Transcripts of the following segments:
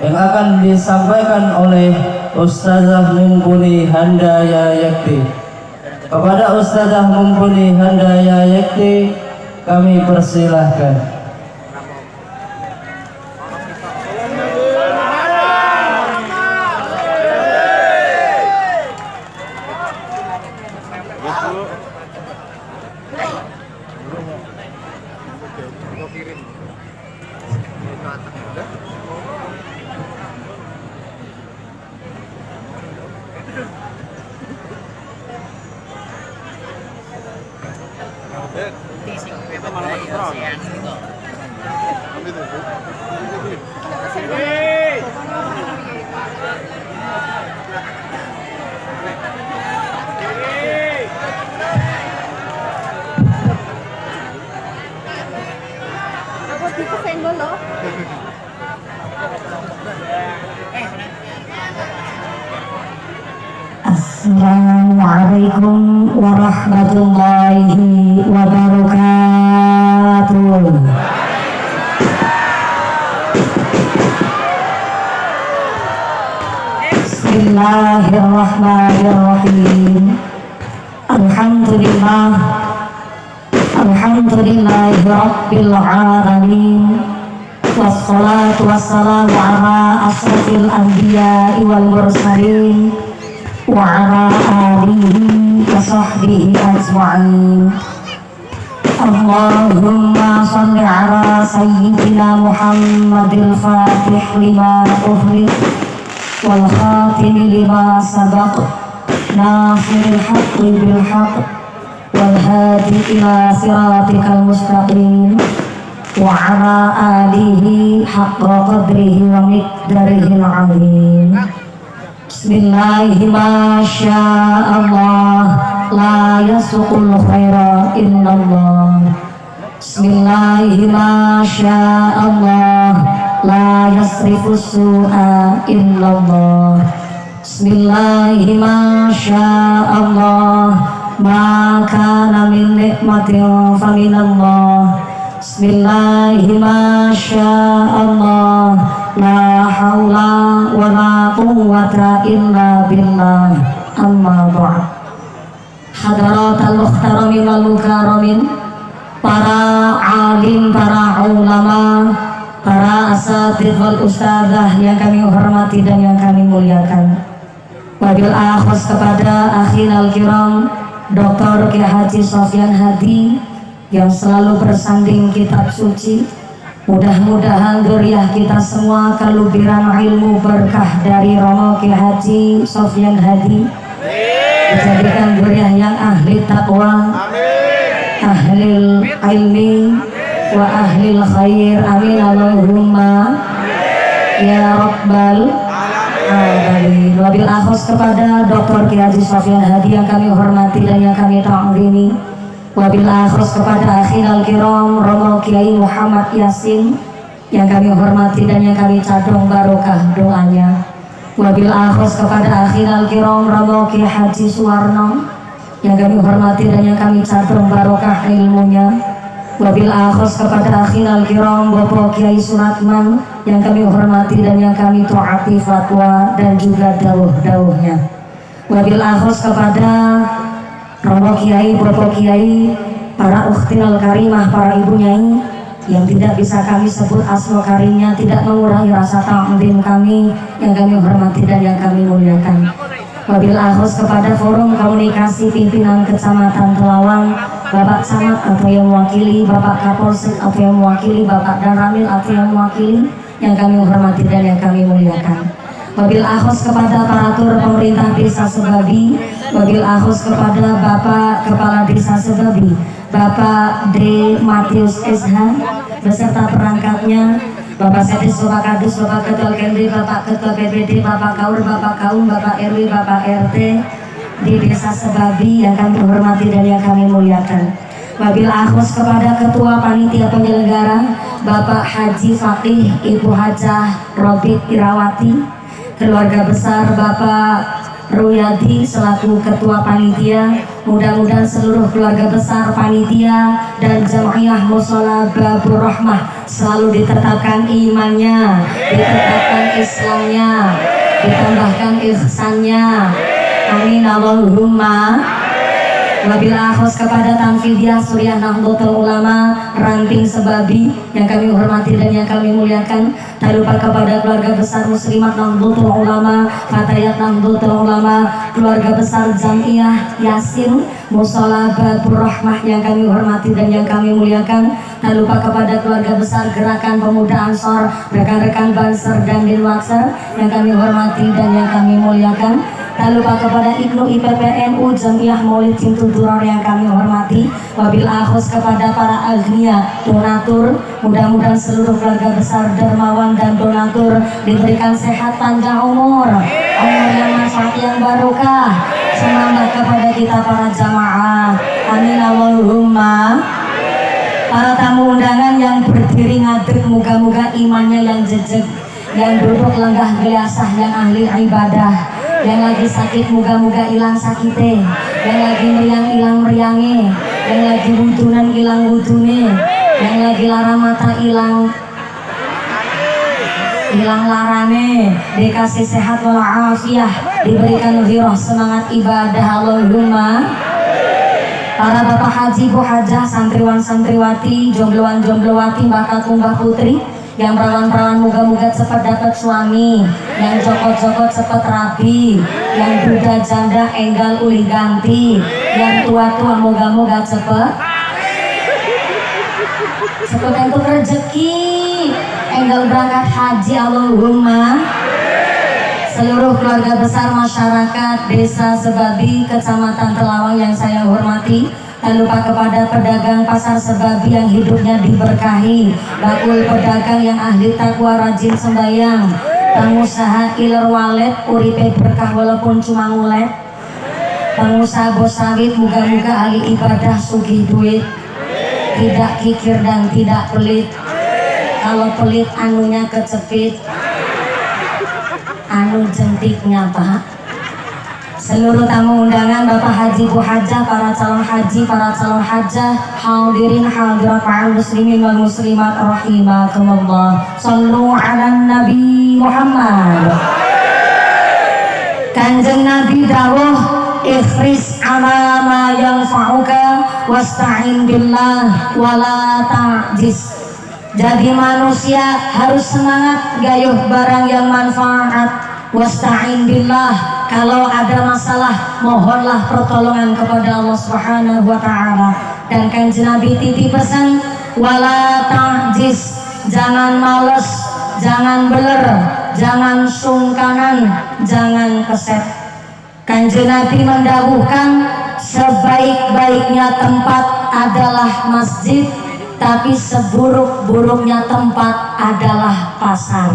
yang akan disampaikan oleh Ustazah Mumpuni Handaya Yakti. Kepada Ustazah Mumpuni Handaya Yakti kami persilahkan. Assalamualaikum warahmatullahi wabarakatuh. Bismillahirrahmanirrahim. Alhamdulillahi rabbil alamin. Wassalatu wassalamu ala asrafil anbiya'i wal mursalin wa ala alihi wa sahbihi ajma'in. Allahumma salli ala sayyidina Muhammadil fatih lima ughliq wal khatim lima sabaq nasiril haqqi bil haqq wal hadi ila siratikal mustaqim wa ala alihi haqqa qadrihi wa miqdarihil azim. Bismillahi masyaallah la yasuqul khaira illallah. Bismillahi masyaallah la yasrifus su'a illallah. Bismillahi masyaallah ma kana min nikmatin faminallah. Bismillahi masyaallah la haula wa la quwwata illa billah. Amma ba'd. Hadaratal muhtaramin wal mukaramin, para alim, para ulama, para asatidz wal ustadzah yang kami hormati dan yang kami muliakan. Wabil akhos kepada akhinal kiram Dr. Kiai Haji Sofyan Hadi yang selalu bersanding kitab suci. Mudah-mudahan dzurriyyah kita semua kelubiran ilmu berkah dari Romo Kiai Haji Sofyan Hadi, dijadikan dzurriyyah yang ahli taqwa, ahli ilmi wa ahli khair. Amin Allahumma ya rabbal alamin. Wabil akhos kepada Dr. Kiai Haji Sofyan Hadi yang kami hormati dan yang kami ta'zimi. Wabil akhos kepada akhinal kiram Romo Kiai Muhammad Yasin yang kami hormati dan yang kami cadong barokah doanya. Wabil akhos kepada akhinal kiram Romo Kiai Haji Suwarno yang kami hormati dan yang kami cadong barokah ilmunya. Wabil akhos kepada akhinal kiram Bapak Kiai Suratman yang kami hormati dan yang kami taati fatwa dan juga dawuh-dawuhnya. Wabil akhos kepada Romo Kiai, Bapak Kiai, para ukhtinal karimah, para ibu nyai yang tidak bisa kami sebut asma karimnya, tidak mengurangi rasa ta'zim kami yang kami hormati dan yang kami muliakan. Wabil akhos kepada forum komunikasi pimpinan Kecamatan Telawang, Bapak Camat atau yang mewakili, Bapak Kapolsek atau yang mewakili, Bapak Danramil atau yang mewakili yang kami hormati dan yang kami muliakan. Wabil akhos kepada aparatur pemerintah desa Sebabi, wabil akhos kepada Bapak Kepala Desa Sebabi, Bapak D. Matius SH beserta perangkatnya, Bapak Sedis, Bapak Kadus, Bapak Ketua Kendri, Bapak Ketua PPD, Bapak Kaur, Bapak Kaum, Bapak RW, Bapak RT di Desa Sebabi yang kami hormati dan yang kami muliakan. Wabil akhos kepada Ketua Panitia Penyelenggara, Bapak Haji Fakih, Ibu Hajah Robit Irawati, keluarga besar Bapak Ruyadi selaku Ketua Panitia, Mudah-mudahan seluruh keluarga besar panitia dan jamaah mushola Babur Rahmah selalu ditetapkan imannya, ditetapkan Islamnya, ditambahkan ihsannya. Amin Allahumma. Wabil akhos kepada Tanfidiyah Suriah Nahdlatul Ulama Ranting Sebabi yang kami hormati dan yang kami muliakan. Tak lupa kepada keluarga besar Muslimat Nahdlatul Ulama, Fatayat Nahdlatul Ulama, keluarga besar Jamiyah Yasin Mushola Babur Rahmah yang kami hormati dan yang kami muliakan. Tak lupa kepada keluarga besar Gerakan Pemuda Ansor, rekan-rekan Banser dan Dinwakser yang kami hormati dan yang kami muliakan. Tak lupa kepada Ibnu IPPNU Jamiyah Maulid Cintu Duror yang kami hormati. Wabil akhos kepada para agnia donatur, mudah-mudahan seluruh keluarga besar dermawan dan donatur diberikan sehat panjang umur yang manfaat yang barokah. Semangat kepada kita para jamaah. Amin Allahumma. Para tamu undangan yang berdiri ngadeg, muga-muga imannya yang jejeg, yang duduk lenggah gelasah, yang ahli ibadah. Yang lagi sakit muga-muga ilang sakite, yang lagi meriang ilang meriange, yang lagi wudunan ilang wudune, yang lagi lara mata ilang larane, dikasih sehat walafiah, diberikan ghirah semangat ibadah. Allahumma. Para bapak haji, bu hajah, santriwan santriwati, jombloan jomblowati, bakal tumbah putri, yang perawan-perawan moga-moga cepat dapat suami, yang jokot-jokot cepat rapi, yang duda janda enggal ulih ganti, yang tua-tua moga-moga cepat untuk rezeki, enggal berangkat haji. Allahumma. Seluruh keluarga besar masyarakat Desa Sebabi, Kecamatan Telawang yang saya hormati. Tak lupa kepada pedagang pasar Sebabi yang hidupnya diberkahi, bakul pedagang yang ahli takwa rajin sembahyang, pengusaha iler walet uripe berkah walaupun cuma ngulet, pengusaha bos sawit muga-muga ahli ibadah sugih duit, tidak kikir dan tidak pelit. Kalau pelit anunya kecepit, anu jentiknya pak. Seluruh tamu undangan, bapak haji, bu hajah, para calon haji, para calon hajah, hadirin hadirat ma'al muslimin wal muslimat rahimakumullah. Sallu ala Nabi Muhammad. Kanjeng Nabi dawuh, ikhris ala ma yanfa'uka wasta'in billah wala ta'jiz. Jadi manusia harus semangat gayuh barang yang manfaat. Wasta'in billah, kalau ada masalah mohonlah pertolongan kepada Allah Subhanahu wa taala. Dan Kanjeng Nabi titip pesan, wala ta'jiz, jangan males, jangan beler, jangan sungkanan, jangan keset. Kanjeng Nabi mendawuhkan sebaik-baiknya tempat adalah masjid, tapi seburuk-buruknya tempat adalah pasar.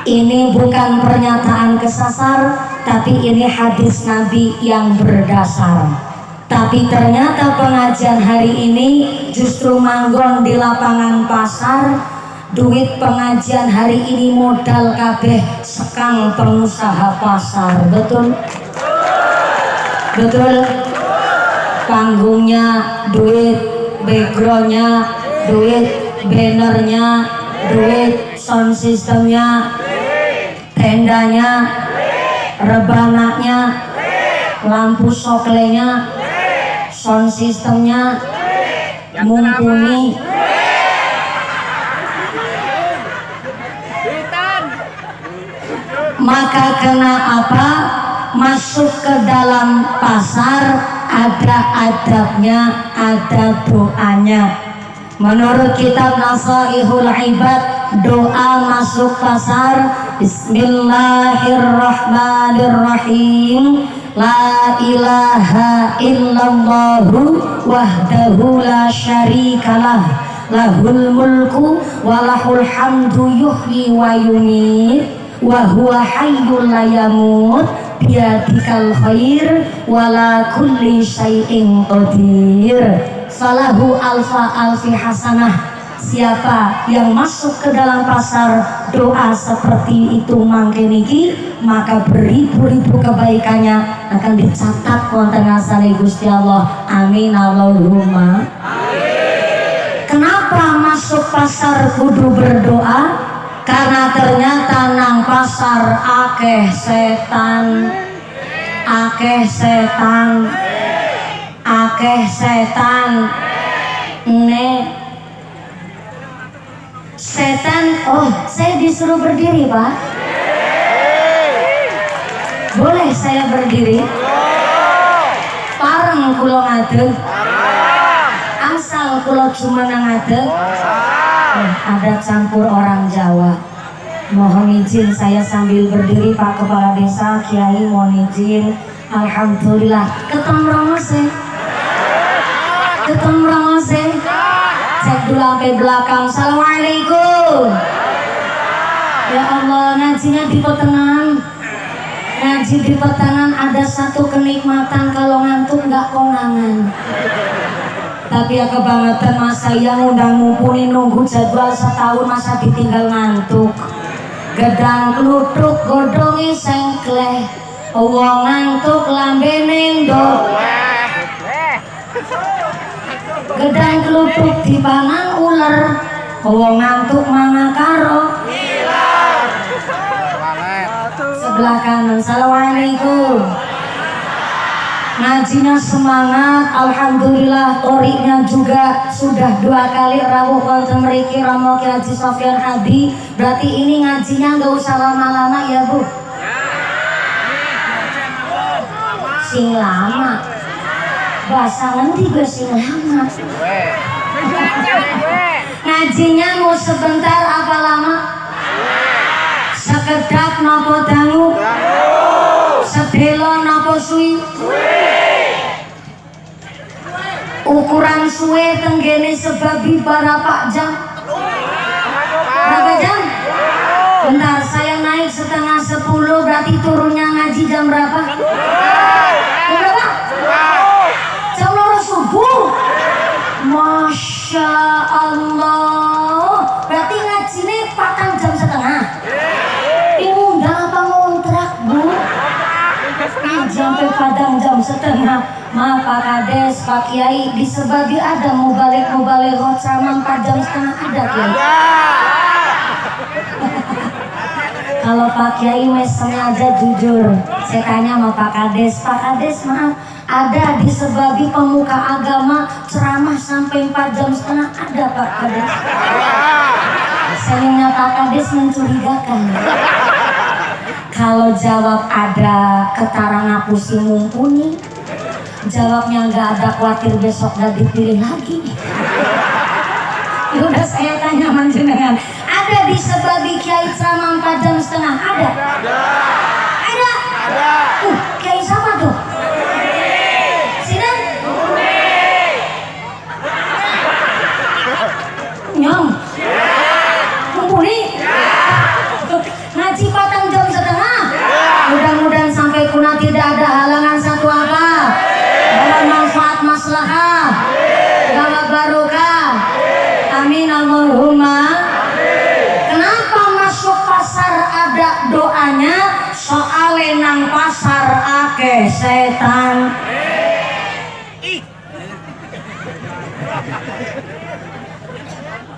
Ini bukan pernyataan kesasar, tapi ini hadis Nabi yang berdasar. Tapi ternyata pengajian hari ini justru manggon di lapangan pasar. Duit pengajian hari ini modal kabeh sekang pengusaha pasar. Betul? Betul? Panggungnya duit, backgroundnya duit, bannernya duit, sound systemnya, tendanya, rebananya, lampu soklenya, sound systemnya mumpuni. Maka kena apa? Masuk ke dalam pasar ada adabnya, ada doanya. Menurut kitab Nasaihul Ibad, doa masuk pasar Bismillahirrahmanirrahim. La ilaha illallahu wahdahu la syarikalah, lahul mulku walahul hamdu yuhyi wa yumit, wa huwa hayyul la yamut, biyadikal khair wala kulli syai'in qadir. Falahu alfa alfi hasanah, Siapa yang masuk ke dalam pasar doa seperti itu mangkeniki, maka beribu-ribu kebaikannya akan dicatat wonten ngasane Gusti Allah. Amin Allahumma. Kenapa masuk pasar kudu berdoa? Karena ternyata nang pasar akeh setan, akeh setan, akeh setan. Setan. Oh, saya disuruh berdiri, Pak. Boleh saya berdiri? Pareng kula ngadeg. Asal kula cuma ngadeg. Ada campur orang Jawa. Mohon izin saya sambil berdiri, Pak Kepala Desa, Kiai mohon izin. Alhamdulillah ketemu rongose. Ketemu rongose. Cek dulu sampai belakang. Assalamualaikum. Ya Allah, ngajinya di pertengahan. Ngaji di pertengahan ada satu kenikmatan, kalau ngantuk nggak konangan. Tapi ya kebangetan masa yang undang mumpuni nunggu jadwal setahun masa ditinggal ngantuk. Gedang klutruk godongi sengkleh, wong ngantuk lambene ndok. Gedang klutruk dipangan ular, wong ngantuk mangan karo sebelah kanan. Assalamualaikum. Ngajinya semangat, alhamdulillah. Toriknya juga sudah 2 kali rawuh wonten mriki Romo Ki Haji Sofyan Hadi. Berarti ini ngajinya nggak usah lama-lama ya Bu. Sing lama. Bahasa ngendi gue sing lama. Ngajinya mau sebentar apa lama? Sekedap nopo dangu, sedelo nopo suwi. Ukuran suwe tenggene sebabi berapa jam? Berapa jam? Bentar, saya naik setengah 10, berarti turunnya ngaji jam berapa? Jam berapa? Jam 2 subuh. Masya Allah. Berarti ngajinya 4 jam setengah. Ini udah apa ngontrak Bu? Sampai padang jam setengah. Maaf Pak Kades, Pak Kiai, disebabi ada mubalik sama 4 jam setengah ada Kiai. Kalau Pak Kiai mesenya aja jujur. Saya tanya sama Pak Kades, Pak Kades maaf, ada disebabi pemuka agama ceramah sampai 4 jam setengah ada Pak Kades. Senyumnya Pak Kades mencurigakan. Kalau jawab ada ketara ngapusi mumpuni, jawabnya nggak ada khawatir besok gak dipilih lagi. Udah saya tanya manjenengan, ada disebabi kiai ceramah 4 jam setengah ada? Ada. Kiai siapa tuh? Sini. Nyong. Mumpuni. Ngaji 4 jam setengah. Mudah-mudahan sampai kuna tidak ada halangan satu apa. Dalam manfaat maslahah. Gawat barokah. Amin Allahumma. Kenapa masuk pasar ada doanya? Soale nang pasar akeh setan.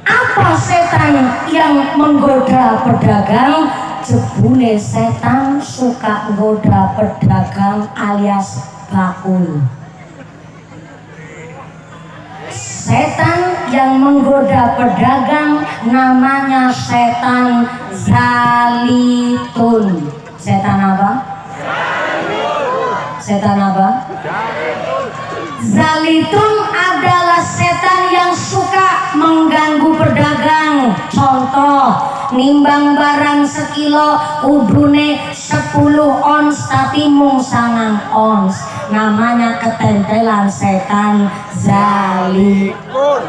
Apa setan yang menggoda pedagang? Jebule setan suka goda pedagang alias bakul. Setan yang menggoda pedagang namanya setan zalitun. Setan apa? Setan apa? Zalitun adalah setan yang suka mengganggu pedagang. Contoh, nimbang barang sekilo kudune 10 ons tapi mung 9 ons. Namanya ketentelan setan zalitun.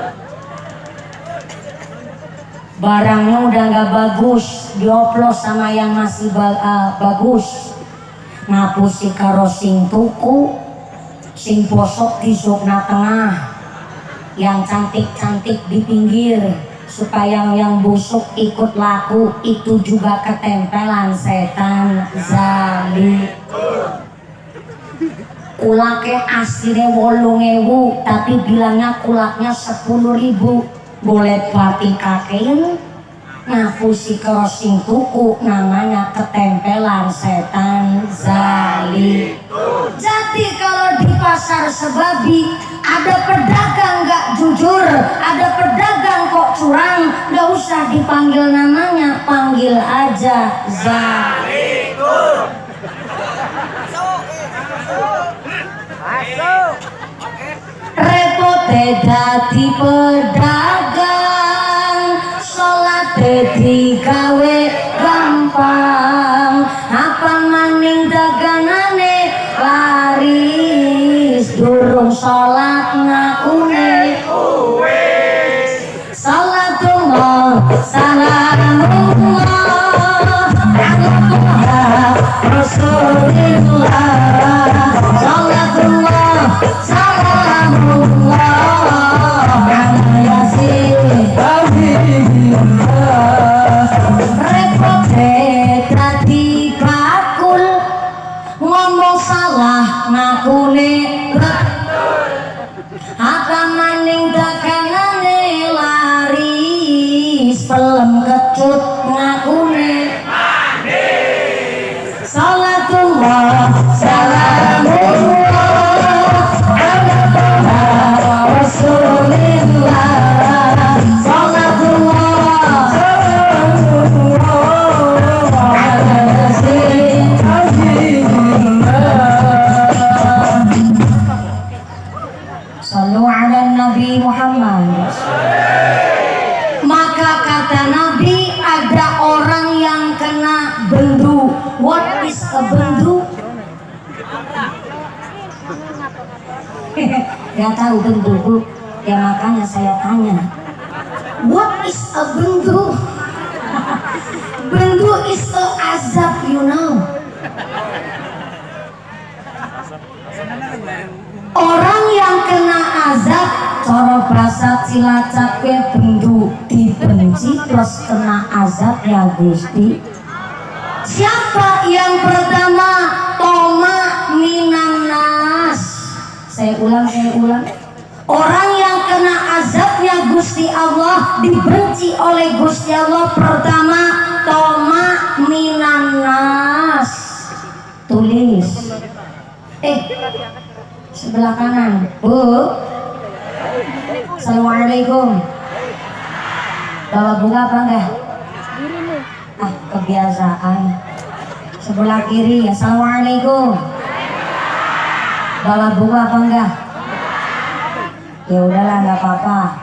Barangnya udah gak bagus, dioplos sama yang masih bagus. Ngapusi karo sing tuku, sing bosok di zona tengah, yang cantik-cantik di pinggir, supaya yang busuk ikut laku, itu juga ketempelan setan zalim. Kulaknya aslinya 8.000 tapi bilangnya kulaknya 10.000. Boleh pati kakein ngapusi kerosing tuku, namanya ketempelan setan zalim. Jadi kalau di pasar Sebabi ada pedagang gak jujur, ada pedagang kok curang, gak usah dipanggil namanya, panggil aja zalim. Repot dadi pedagang, sholat digawe gampang, apa maning daganane laris, durung sholat ngakune salatullah salamullah ala Rasulillah, salatullah salamullah ala yasin repot dadi bakul, ngomong salah ngakune betul, apa maning daganane laris, pelem kecut ngakune manis, salatullah salamullah ala Rasulillah, salatullah salamullah ala yasin sallu ala Nabi Muhammad. Maka kata Nabi, ada orang yang kena bendu. What is a bendu? Gak tahu bendu, Bu. Ya makanya saya tanya, what is a bendu? Bendu is a azab, you know. Orang yang kena azab, cara bahasa Cilacap bendu, dibenci plus kena azab ya Gusti. Siapa yang pertama? Toma minanas. Saya ulang. Orang yang kena azabnya Gusti Allah, dibenci oleh Gusti Allah, pertama toma minanas. Tulis. Sebelah kanan, Bu. Assalamualaikum. Bawa bunga apa enggak? Kebiasaan. Sebelah kiri. Assalamualaikum. Bawa bunga apa enggak? Ya udahlah, enggak apa-apa.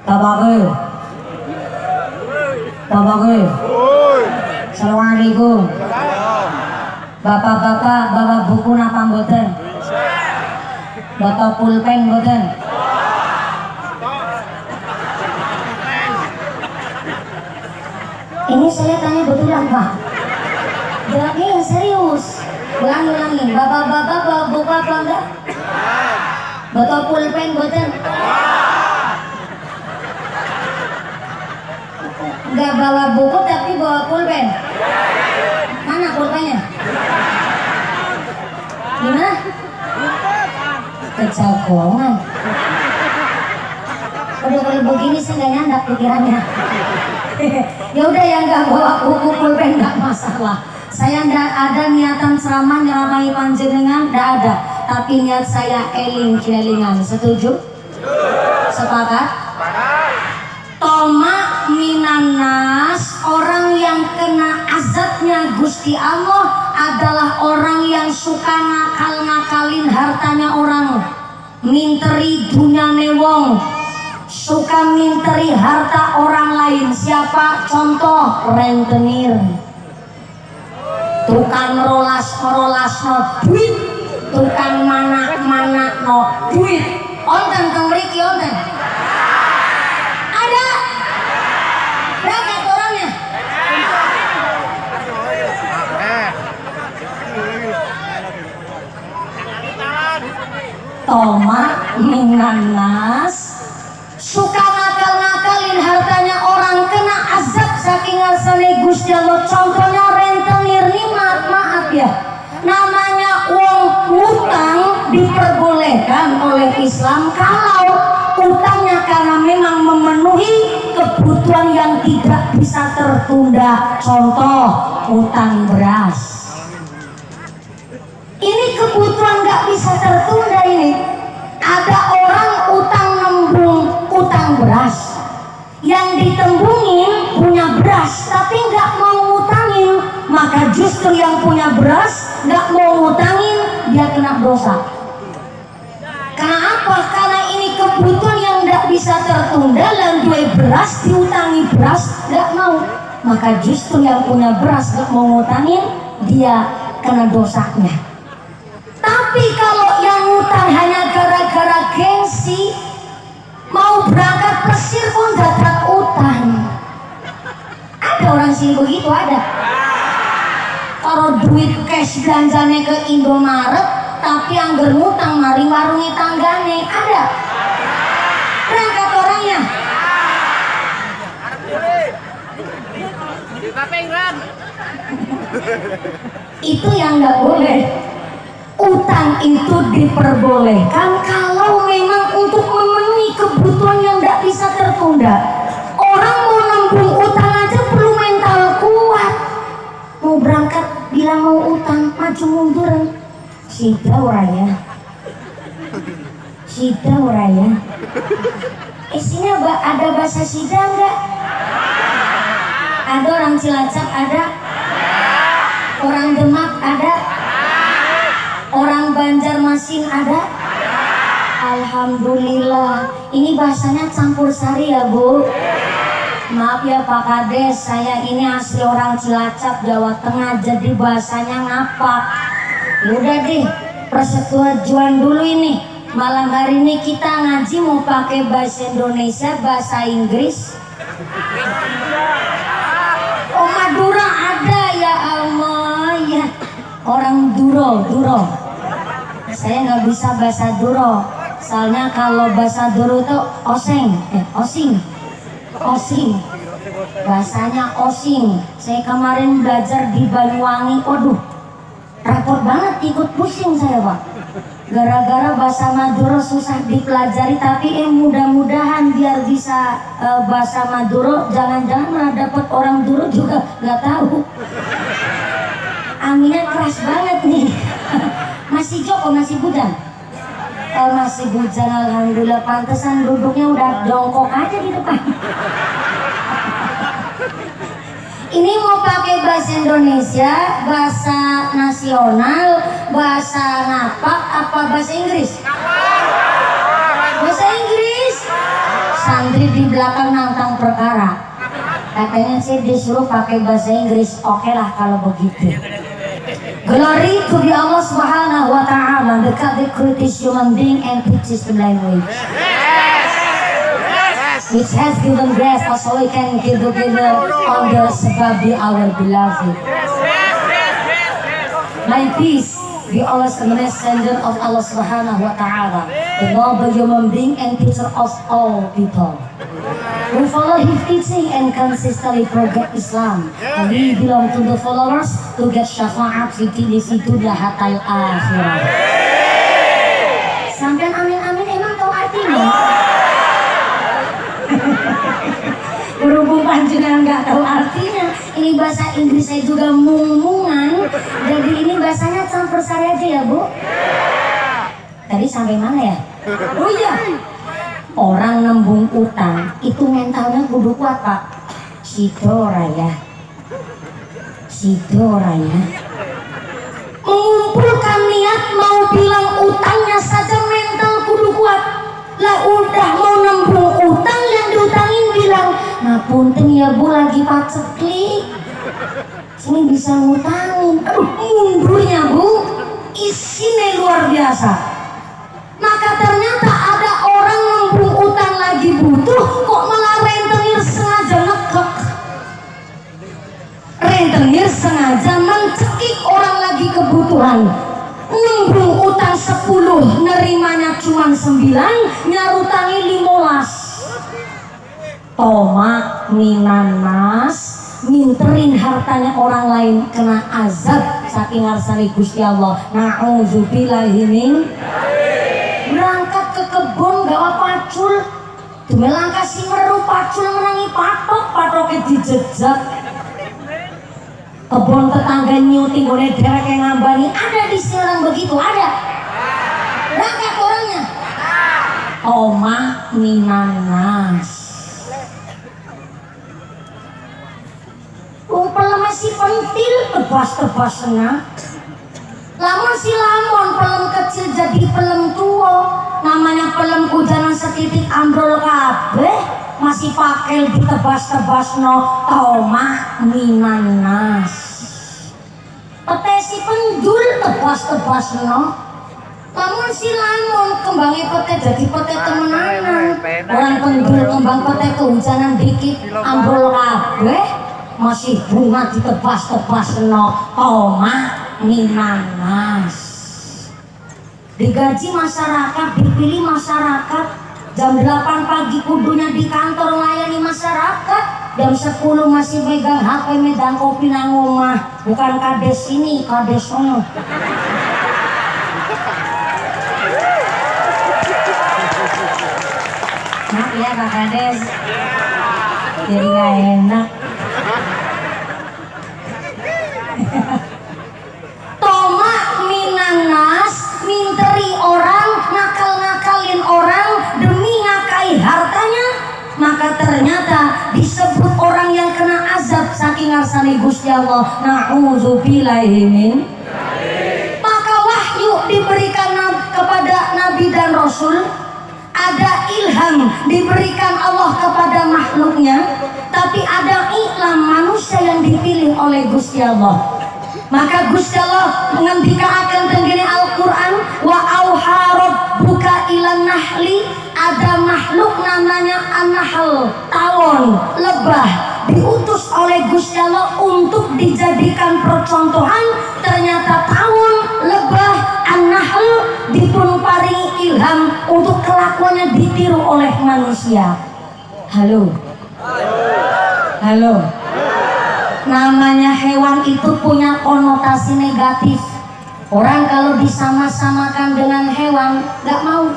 Tabake. Assalamualaikum. Bapak-bapak bawa buku napa mboten? Bawa pulpen mboten? Ini saya tanya betulan, Pak. Jawabnya yang serius. Ulangi. Bapak-bapak bawa buku apa enggak? Bawa pulpen mboten? Enggak bawa buku tapi bawa pulpen. Mana pulpennya? Gimana? Kejagongan. Udah kalau begini saya nggak nyandak pikirannya. Ya udah, yang nggak bawa buku pulpen nggak masalah. Saya nggak ada niatan ceramah nyeramai panjenengan, nggak ada. Tapi niat saya eling-elingan. Setuju? Sepakat? Toma minanas, orang yang kena azabnya Gusti Allah adalah orang yang suka ngakal-ngakalin hartanya orang, minteri dunyane wong, suka minteri harta orang lain. Siapa? Contoh, rentenir, tukang rolas no duit, tukang mana no duit. Onten teng mriki onten. Ada. Berapa orangnya? Toma minanas, suka ngakal-ngakalin harta Gusti Allah. Contohnya rentenir nih, maaf ya, namanya uang utang diperbolehkan oleh Islam kalau utangnya karena memang memenuhi kebutuhan yang tidak bisa tertunda. Contoh, utang beras. Ini kebutuhan nggak bisa tertunda ini. Ada orang utang nembung utang beras, yang ditembungin punya beras tapi nggak mau ngutangin, maka justru yang punya beras nggak mau ngutangin, dia kena dosa. Karena apa? Karena ini kebutuhan yang nggak bisa tertunda, dan gue beras diutangi beras nggak mau, maka justru yang punya beras nggak mau ngutangin, dia kena dosanya. Tapi kalau yang ngutang hanya gara-gara gengsi, mau berangkat Mesir pun dapat utang. Ada orang sini begitu, ada. Kalau duit cash belanjanya ke Indomaret, tapi anggar ngutang mari warungi tanggane, ada. Berangkat orangnya. Itu yang nggak boleh. Utang itu diperbolehkan kalau memang untuk memenuhi kebutuhan yang tidak bisa tertunda. Orang mau nembung utang aja perlu mental kuat. Mau berangkat bilang mau utang, maju mundur. Sida oraya. Sida oraya. Sini ada bahasa Sida enggak? Ada orang Cilacap, ada. Orang Demak ada. Orang Banjarmasin ada? Alhamdulillah. Ini bahasanya campur sari ya Bu. Maaf ya Pak Kades, saya ini asli orang Cilacap, Jawa Tengah, jadi bahasanya ngapak. Yaudah deh, persetujuan dulu ini. Malam hari ini kita ngaji mau pakai bahasa Indonesia, bahasa Inggris. Oh Madura ada, ya Allah ya. Orang Duro. Saya nggak bisa bahasa Duro, soalnya kalau bahasa Duro itu osing, bahasanya osing. Saya kemarin belajar di Banyuwangi, waduh, repot banget, ikut pusing saya Pak. Gara-gara bahasa Madura susah dipelajari, tapi mudah-mudahan biar bisa bahasa Madura, jangan-jangan malah dapat orang Duro juga nggak tahu. Aminnya keras banget nih. Masih Joko, masih bujang? Masih bujang, alhamdulillah. Pantesan duduknya udah jongkok aja di depan. Ini mau pakai bahasa Indonesia, bahasa nasional, bahasa ngapak, apa bahasa Inggris? Bahasa Inggris. Santri di belakang nantang perkara. Katanya sih disuruh pakai bahasa Inggris. Oke lah kalau begitu. Glory to the Allah Subhanahu wa Ta'ala, the God that created human being and teaches the language, which has given grace so we can give together on the sebab our beloved. My peace be always the messenger of Allah Subhanahu wa Ta'ala, the noble human being and teacher of all people. We follow his teaching and consistently forget Islam, and we belong to the followers to get syafaat fi dunya hatal akhirah. Sampai amin-amin emang tahu artinya? Berhubung panjenengan nggak tahu artinya, ini bahasa Inggris saya juga mung-mungan, jadi ini bahasanya campur sari aja ya Bu. Tadi sampai mana ya? Oh iya. Orang nembung utang itu mentalnya kudu kuat Pak. Sido raya. Mengumpulkan niat mau bilang utangnya saja mental kudu kuat. Lah udah mau nembung utang, yang diutangin bilang, ngapunten ya Bu lagi paceklik. Sini bisa ngutangin. Aduh mundurnya Bu, isinya luar biasa. Maka ternyata ada orang nembung utang lagi butuh, kok malah rentenir sengaja nekek. Rentenir sengaja mencekik orang lagi kebutuhan. Nembung utang 10, nerimanya cuma 9, nyarutangi 15. Tomak minan mas minterin hartanya orang lain kena azab saking ngarsani Gusti Allah. Na'udzubillahi min. Berangkat ke kebun gawa pacul, dumelang kasih meru pacul menangi patoknya dijejak. Kebun tetangga nyuting gone derek yang ngambani, ada di sini orang begitu, ada. Berangkat orangnya. Omah minanas. Pelem masih pentil tebas senang. Lamun si lamon pelem kecil jadi pelem tua, namanya pelem kujanan setitik ambrol kabeh, masih pakai ditebas no omah minanas. Pete si penjul tebas no. Lamun si lamon kembangnya pete jadi pete temenanan. Orang penjul kembang pete kehujanan dikit ambrol kabeh, masih bunga ditebas no omah minanas. Digaji masyarakat, dipilih masyarakat. Jam 8 pagi kudunya di kantor melayani masyarakat. Jam 10 masih megang HP medan kopi nang omah. Bukan kades ini, kades sono. Maaf ya Kak Kades, jadi gak enak. Toma minanas, minteri orang, ngakal-ngakalin orang demi ngakai hartanya, maka ternyata disebut orang yang kena azab saking ngarsani Gusti Allah. Na'udzubillahi min. Maka wahyu diberikan kepada nabi dan rasul, ada ilham diberikan Allah kepada makhluknya, tapi ada iklam manusia yang dipilih oleh Gusti Allah. Maka Gusti Allah mengendikakan tentang Al-Quran, wa auha rabbuka ilan nahli, ada makhluk namanya an-nahl, tawon, lebah, diutus oleh Gusti Allah untuk dijadikan percontohan. Ternyata tawon, lebah, an-nahl dipun paringi ilham untuk kelakuannya ditiru oleh manusia. Halo. Namanya hewan itu punya konotasi negatif. Orang kalau disama-samakan dengan hewan gak mau.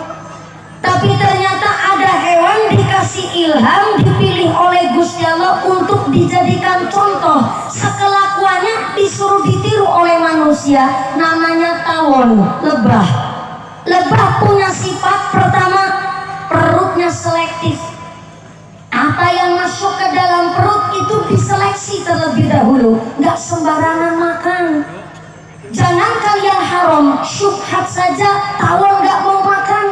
Tapi ternyata ada hewan dikasih ilham, dipilih oleh Gusti Allah untuk dijadikan contoh. Sekelakuannya disuruh ditiru oleh manusia. Namanya tawon, lebah. Lebah punya sifat pertama, perutnya selektif. Apa yang masuk ke dalam perut itu diseleksi terlebih dahulu, nggak sembarangan makan. Jangan kalian haram, syubhat saja tawon nggak mau makan.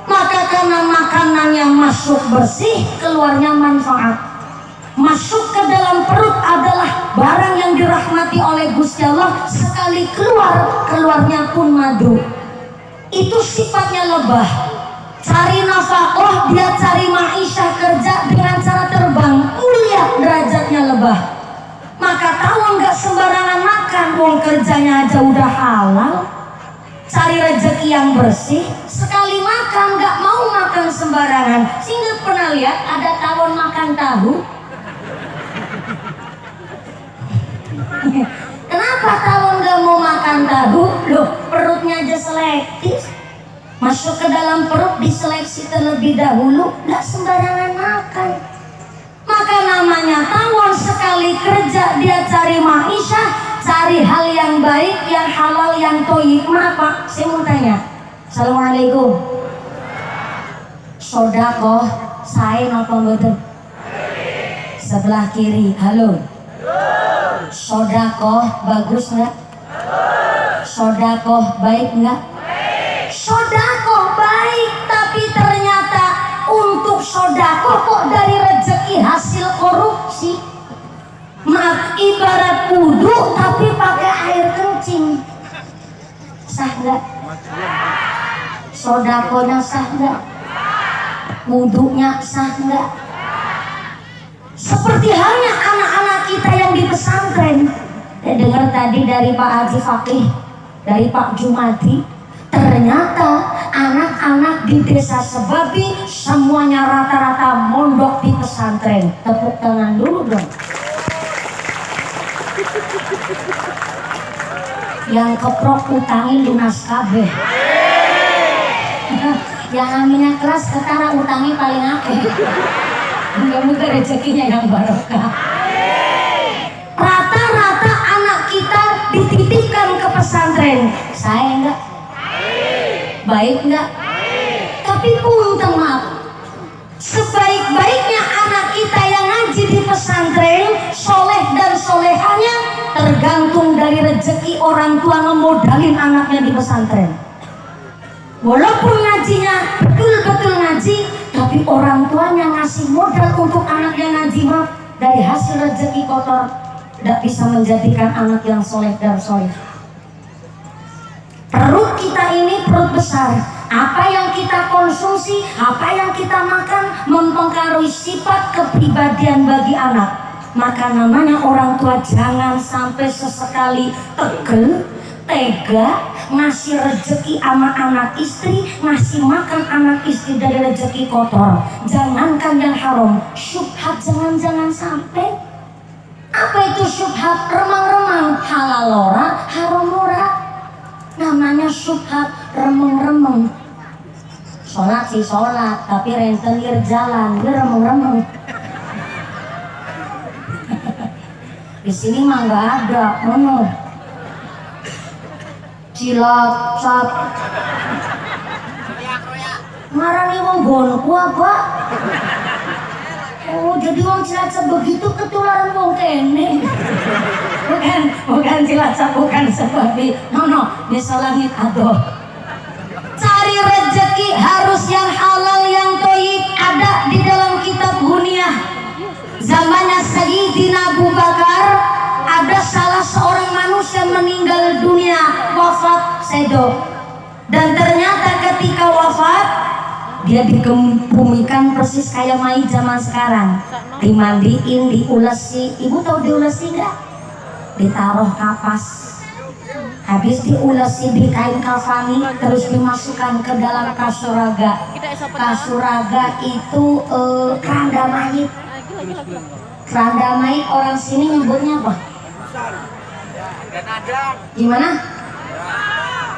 Maka karena makanannya masuk bersih, keluarnya manfaat. Masuk ke dalam perut adalah barang yang dirahmati oleh Gusti Allah. Sekali keluar, keluarnya pun madu. Itu sifatnya lebah. Cari nafkah, dia cari maisha, kerja dengan cara terbang, mulia derajatnya lebah. Maka tawon gak sembarangan makan, wong kerjanya aja udah halal. Cari rezeki yang bersih, sekali makan gak mau makan sembarangan. Sehingga pernah lihat ada tawon makan tahu? Kenapa tawon gak mau makan tahu? Loh, perutnya aja selektif. Masuk ke dalam perut diseleksi terlebih dahulu, gak sembarangan makan. Maka namanya tawon, sekali kerja dia cari maisha, cari hal yang baik, yang halal, yang toyib. Maaf, saya mau tanya. Assalamualaikum. Sodakoh, saya napa mboten? Sebelah kiri, halo. Sodakoh bagus nggak? Sodakoh baik nggak? Sodakoh baik, tapi ternyata untuk sodakoh kok dari rezeki hasil korupsi. Maaf, ibarat wudu tapi pakai air kencing. Sah nggak? Sodakohnya sah nggak? Wudunya sah nggak? Seperti halnya anak-anak kita yang di pesantren. Saya dengar tadi dari Pak Haji Fakih, dari Pak Jumadi. Ternyata anak-anak di desa Sebabi semuanya rata-rata mondok di pesantren. Tepuk tangan dulu dong. yang keprok utangin lunas kabeh. Yang aminnya keras ketara utangnya paling akeh. Mudah-mudah rezekinya yang barokah. Rata-rata anak kita dititipkan ke pesantren. Saya enggak? Baik enggak? Tapi punten maaf, sebaik-baiknya anak kita yang ngaji di pesantren, soleh dan solehanya tergantung dari rezeki orang tua ngemodalin anaknya di pesantren. Walaupun ngajinya betul-betul ngaji, tapi orang tuanya ngasih modal untuk anaknya ngaji, maaf, dari hasil rezeki kotor tidak bisa menjadikan anak yang soleh dan soleh. Perut kita ini perut besar. Apa yang kita konsumsi, apa yang kita makan mempengaruhi sifat kepribadian bagi anak. Maka namanya orang tua jangan sampai sesekali tegel, tega, ngasih rezeki sama anak istri, ngasih makan anak istri dari rezeki kotor. Jangankan yang haram, syubhat jangan sampai. Apa itu syubhat? Remang-remang, halal ora, haram ora. Namanya syubhat, remeng-remeng. Sholat sih sholat, tapi rentenir jalan, dia remeng-remeng. Di sini mah nggak ada, mana? Cilacap. Marani wong gonku apa? Oh, jadi wong Cilacap begitu ketularan wong kene. Bukan Cilacap, bukan sebabi. No, desa langit adoh. Cari rezeki harus yang halal, yang thayyib. Ada di dalam kitab Huniyah. Zamannya Sayyidina Abu Bakar, ada salah seorang manusia meninggal dunia, wafat sedo. Dan ternyata ketika wafat, dia dikebumikan persis kayak mai zaman sekarang. Dimandiin, diulesi. Ibu tahu diulesi nggak? Ditaruh kapas. Habis diulesi di kain kafani, terus dimasukkan ke dalam kasuraga. Kasuraga itu keranda mayit. Keranda mayit orang sini nyebutnya apa? Gimana?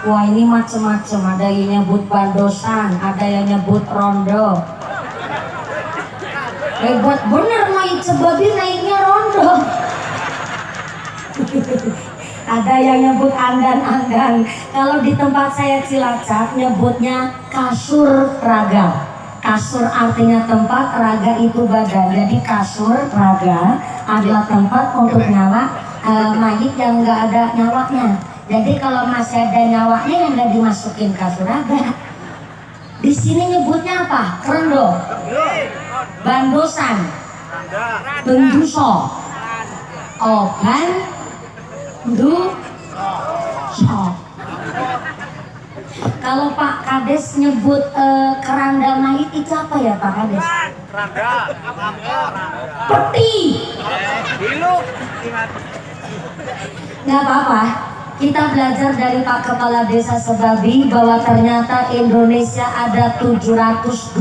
Wah, ini macam-macam. Ada yang nyebut bandosan, ada yang nyebut rondo. Buat bener mayit sebabi naiknya rondo. Ada yang nyebut andan-andan. Kalau di tempat saya Cilacap nyebutnya kasur raga. Kasur artinya tempat, raga itu badan. Jadi kasur raga adalah tempat untuk nyawa mayit yang nggak ada nyawanya. Jadi kalau masih ada nyawanya yang nggak dimasukin kasur raga. Di sini nyebutnya apa? Kerendo, bandosan, benduso, oban, so. Kalau Pak Kades nyebut keranda mayit itu apa ya Pak Kades? Peti. Nggak apa-apa. Kita belajar dari Pak Kepala Desa Sebabi bahwa ternyata Indonesia ada 720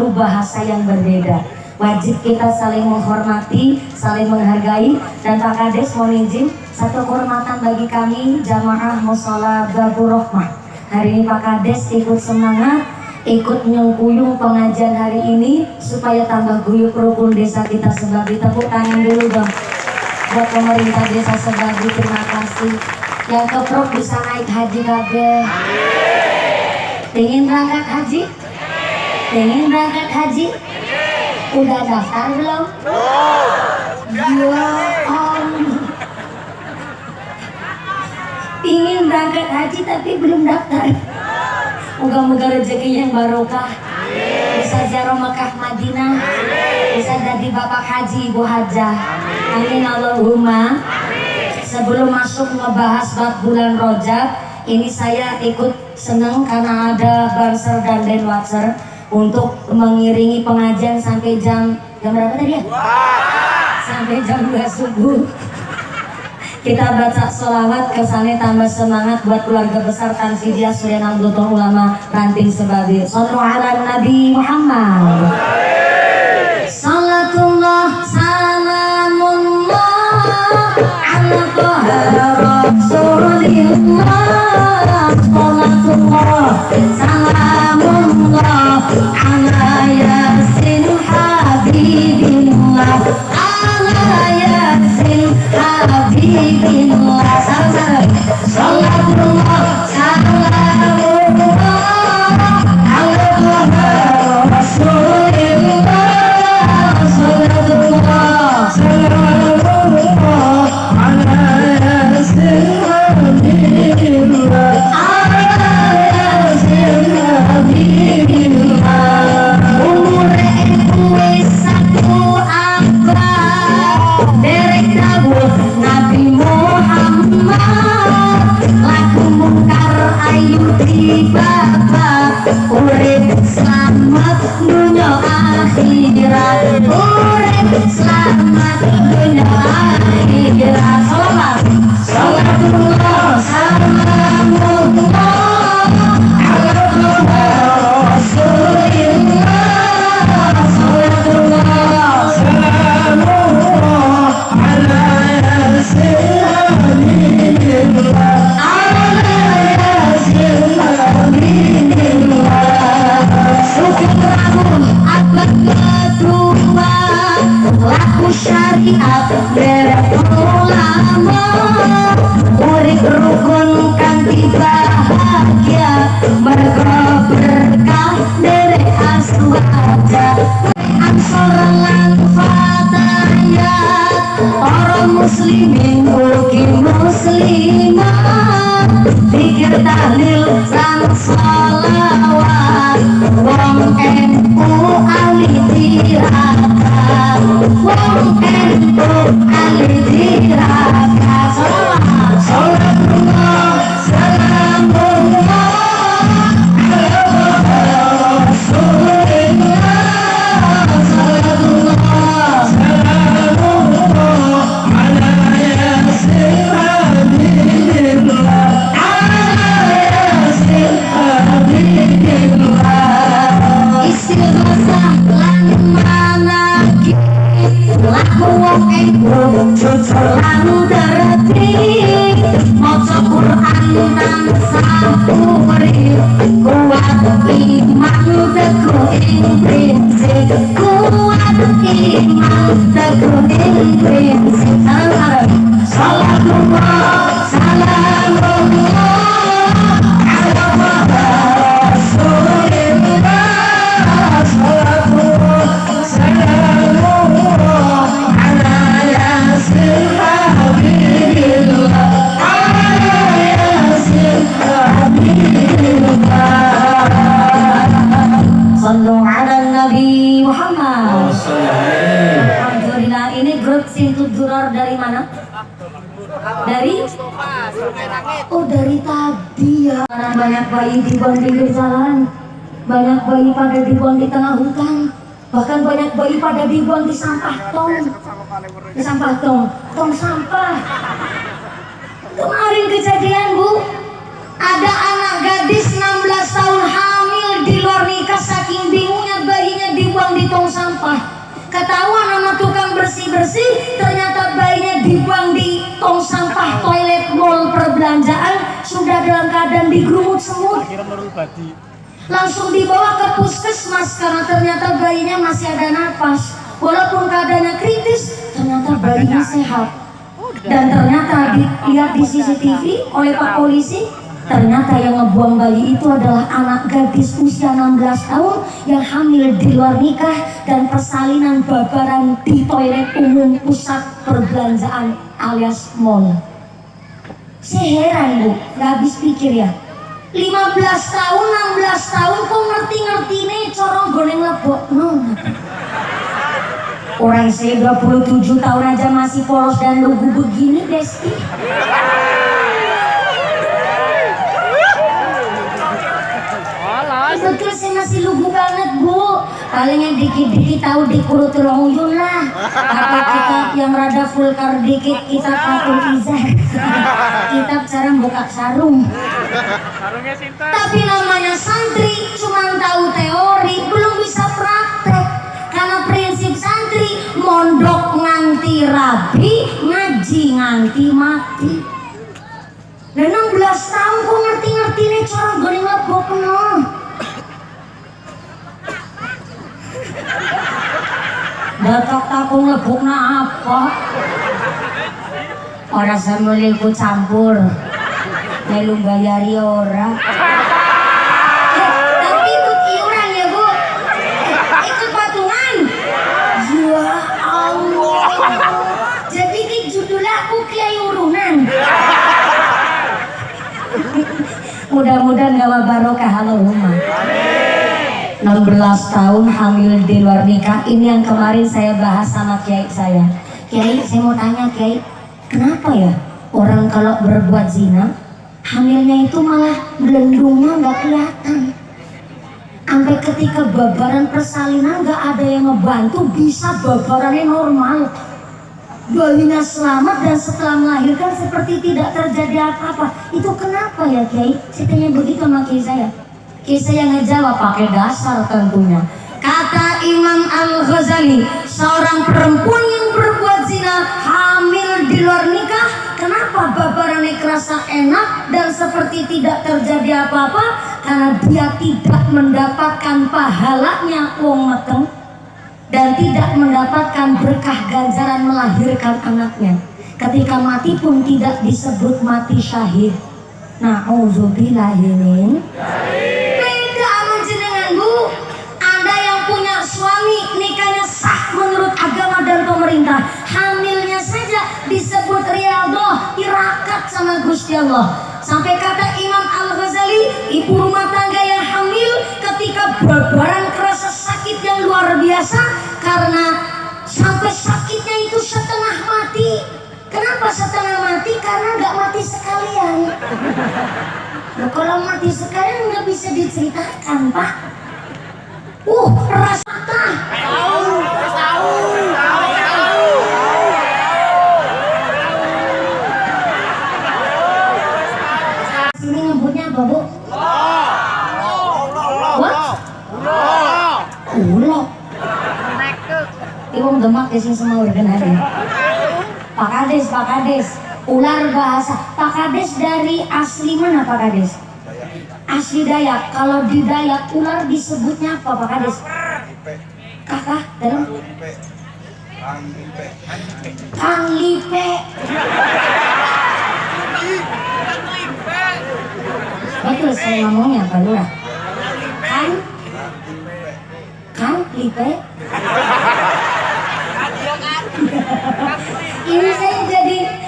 bahasa yang berbeda. Wajib kita saling menghormati, saling menghargai. Dan Pak Kades mohon izin, satu kehormatan bagi kami jamaah mushola Babur Rahmah. Hari ini Pak Kades ikut semangat, ikut nyengkuyung pengajian hari ini supaya tambah guyup rukun desa kita Sebabi. Tepuk tangan dulu dong buat pemerintah desa Sebabi, terima kasih. Yang keprok bisa naik haji kabeh. Pengen berangkat haji? Pengen berangkat haji? Udah daftar belum? Ya ingin berangkat haji tapi belum daftar. Moga-moga rezekinya yang barokah. Bisa ziarah Mekah Madinah. Bisa jadi bapak haji, ibu hajah. Amin Allahumma. Sebelum masuk ngebahas bab bulan Rajab, ini saya ikut senang karena ada Banser dan Denwatser untuk mengiringi pengajian sampai jam berapa tadi ya? Sampai jam 2 subuh. Kita baca sholawat kesannya tambah semangat buat keluarga besar Tanfidia Surya Nahdlatul Ulama Ranting Sebabi. Shallu ala Nabi Muhammad. Salatullah salamullah ala Rasulillah. muslimin mugi muslimat zikir tahlil lan sholawat wong NU ahli tirakat wong NU ahli tirakat sholawat salamullah salamullah lalu tertib maca Quran nang sapuri kuat iman teguh ing prinsip kuat iman teguh ing prinsip salamullah salamullah ala rasulillah salamullah salamullah ala yasin habibillah ala yasin habibillah sallu ala nabi Muhammad. Alhamdulillah, ini grup Sintu Duror dari mana? Dari? Oh, dari tadi ya. Karena banyak bayi dibuang di pinggir jalan, banyak bayi pada dibuang di tengah hutan, bahkan banyak bayi pada dibuang di sampah tong. Di sampah tong sampah. Kemarin kejadian, Bu, ada anak gadis 16 tahun hamil di luar nikah, saking bingungnya bayinya dibuang di tong sampah. Ketahuan sama tukang bersih-bersih, ternyata bayinya dibuang di tong sampah toilet mall perbelanjaan, sudah dalam keadaan digerumut semut. Langsung dibawa ke puskesmas karena ternyata bayinya masih ada napas. Walaupun keadaannya kritis, ternyata bayinya sehat. Dan ternyata dilihat di CCTV oleh Pak Polisi, ternyata yang ngebuang bayi itu adalah anak gadis usia 16 tahun yang hamil di luar nikah dan persalinan babaran di toilet umum pusat perbelanjaan alias mall. Saya heran, Bu, gak habis pikir ya. 15 tahun, 16 tahun kok ngerti-ngerti nih corong goreng lebok. Orang saya 27 tahun aja masih polos dan lugu begini, Desti. Betul, saya masih lugu banget, Bu. Palingnya dikit-dikit tahu dikurut tulang uyun lah. Pakai kitab yang rada vulgar dikit, kitab Fatul Izah. Kitab cara buka sarung. Tapi namanya santri cuma tahu teori, belum bisa praktek. Karena prinsip santri mondok nganti rabi, ngaji nganti mati. Dan 16 tahun kok ngerti-ngerti nih cara goreng lebok penuh. Datak takung lebokna apa? Ora sambil ikut campur, melu bayari ora. Tapi ikut iuran ya, Bu. Ikut patungan. Ya Allah. Jadi ki judulnya aku kiai urunan. Mudah-mudahan gawa barokah, Allahumma. 16 tahun hamil di luar nikah, ini yang kemarin saya bahas sama kiai saya. Kiai, saya mau tanya Kiai, kenapa ya orang kalau berbuat zina hamilnya itu malah belendungnya nggak kelihatan, sampai ketika babaran persalinan nggak ada yang ngebantu, bisa babarannya normal, bayinya selamat dan setelah melahirkan seperti tidak terjadi apa-apa. Itu kenapa ya Kiai? Saya tanya begitu sama kiai saya. Kisah yang ngejawab pakai dasar tentunya. Kata Imam Al-Ghazali, seorang perempuan yang berbuat zina hamil di luar nikah, kenapa babarannya kerasa enak dan seperti tidak terjadi apa-apa? Karena dia tidak mendapatkan pahalanya wong meteng dan tidak mendapatkan berkah ganjaran melahirkan anaknya. Ketika mati pun tidak disebut mati syahid. Na'udzubillahimin. Bu, ada yang punya suami nikahnya sah menurut agama dan pemerintah, hamilnya saja disebut sana Gusti Allah. Sampai kata Imam Al-Ghazali, ibu rumah tangga yang hamil ketika berbarang kerasa sakit yang luar biasa karena sampai sakitnya itu setengah mati. Kenapa setengah mati? Karena nggak mati sekalian. Nah, kalau mati sekalian nggak bisa diceritakan, Pak. Rasanya. Sini nyebutnya apa, Bu? What? Ulo. Ibu demak di sini semua udah ada. Pak Kades. Ular bahasa. Pak Kades dari asli mana, Pak Kades? Asli Dayak. Kalau di Dayak ular disebutnya apa, Pak Kades? Kakak dalam Kang Lipe. Betul saya ngomongnya Pak Lurah. Kang Lipe. Ini saya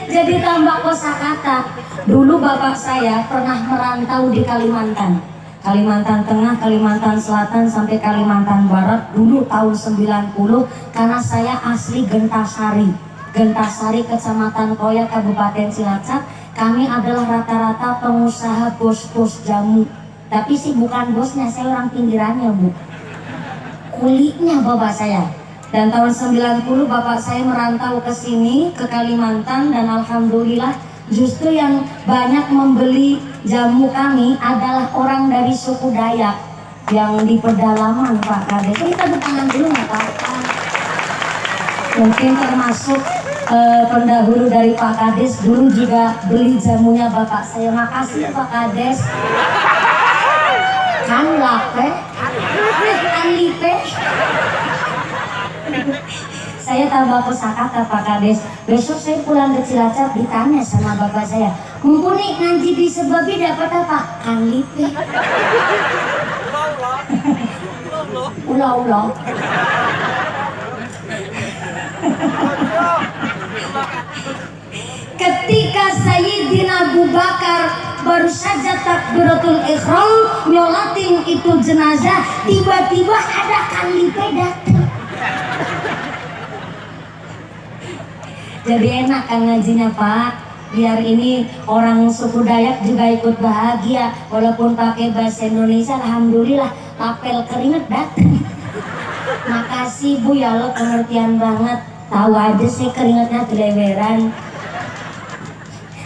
jadi tambah kosakata. Dulu bapak saya pernah merantau di Kalimantan Tengah, Kalimantan Selatan sampai Kalimantan Barat dulu tahun 90 karena saya asli Gentasari, Kecamatan Koya, Kabupaten Cilacap. Kami adalah rata-rata pengusaha bos-bos jamu. Tapi sih bukan bosnya, saya orang pinggirannya, Bu. Kulinya bapak saya. Dan tahun 90 bapak saya merantau ke sini, ke Kalimantan, dan alhamdulillah justru yang banyak membeli jamu kami adalah orang dari suku Dayak yang di pedalaman, Pak Kades. Kita bertangan dulu nggak apa-apa. Mungkin termasuk pendahulu dari Pak Kades dulu juga beli jamunya bapak saya. Makasih Pak Kades. Kan lape, kan lipe. Saya tambah kosakata Pak Kades. Besok saya pulang ke Cilacap ditanya sama bapak saya, mumpuni ngaji di Sebabi dapat apa? Kan lipe. Ulah. Ketika Sayyidina Abu Bakar baru saja takbiratul ihram nyolatin itu jenazah, tiba-tiba ada Kang Lipe datang. Jadi enak kan ngajinya Pak, biar ini orang suku Dayak juga ikut bahagia. Walaupun pakai bahasa Indonesia, alhamdulillah tapel keringet datang. Makasih Bu ya, lo pengertian banget. Tahu aja sih keringetnya dileweran.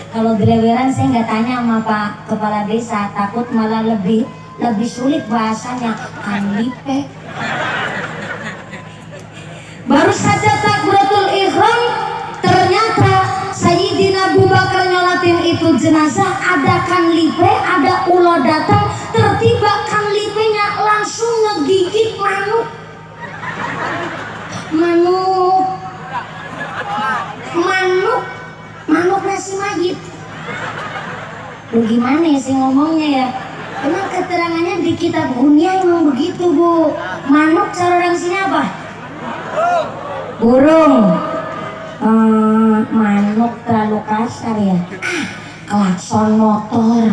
Kalau dileweran saya nggak tanya sama Pak Kepala Desa, takut malah lebih sulit bahasanya. Kan lipe. Baru saja takbiratul ihram, ternyata Sayyidina Abu Bakar nyolatin itu jenazah, ada Kang Lipe, ada ulo datang, tertiba Kang Lipenya langsung ngegigit manuk nasi mayit. Lu gimana sih ngomongnya ya? Emang keterangannya di kitab Hunyah emang begitu Bu. Manuk cara orang sini apa? Burung. Manuk terlalu kasar ya. Klakson motor.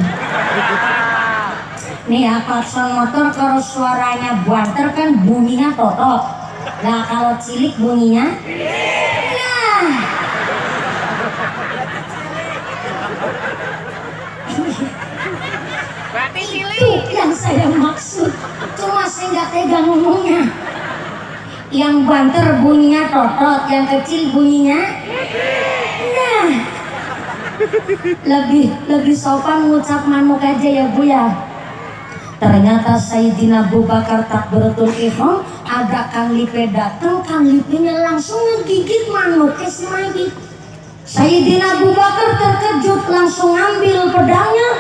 Nih ya, klakson motor kalau suaranya banter kan bunyinya totok. Nah kalau cilik bunyinya nah. Itu yang saya maksud. Cuma saya nggak tega ngomongnya. Yang banter bunyinya totot, yang kecil bunyinya nah. Lebih sopan ngucap manuk aja ya Bu ya. Ternyata Sayyidina Abu Bakar takbiratul ihram, ada Kang Lipe datang, Kang Lipenya langsung ngegigit manuk ke si mayit. Sayyidina Abu Bakar terkejut, langsung ngambil pedangnya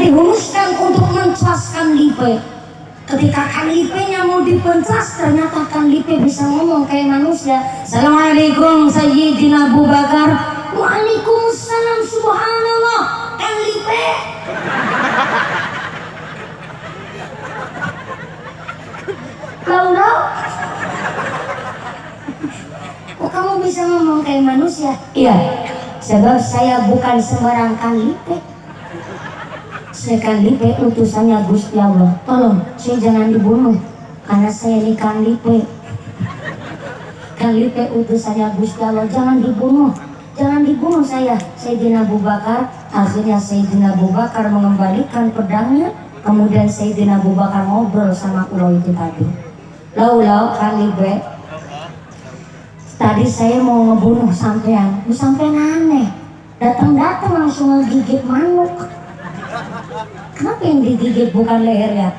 dihunuskan untuk mencas Kang Lipe. Ketika Kang Lipenya mau dipencas, ternyata Kang Lipe bisa ngomong kayak manusia. Assalamualaikum Sayyidina Abu Bakar. Waalaikumsalam, subhanallah. Kang Lipe. Lau. Kok kamu bisa ngomong kayak manusia? Iya. sebab saya bukan sembarang Kang Lipe. Saya Kang Lipe utusannya Gusti Allah. Tolong saya jangan dibunuh karena saya ini Kang Lipe. Kang Lipe utusannya Gusti Allah, jangan dibunuh. Jangan dibunuh saya. Sayyidina Abu Bakar. Akhirnya Sayyidina Abu Bakar mengembalikan pedangnya. Kemudian Sayyidina Abu Bakar ngobrol sama ulo itu tadi. Lau Kang Lipe, tadi saya mau ngebunuh sampean. Sampean aneh. Datang-datang langsung ngegigit manuk. Kenapa yang digigit bukan lehernya?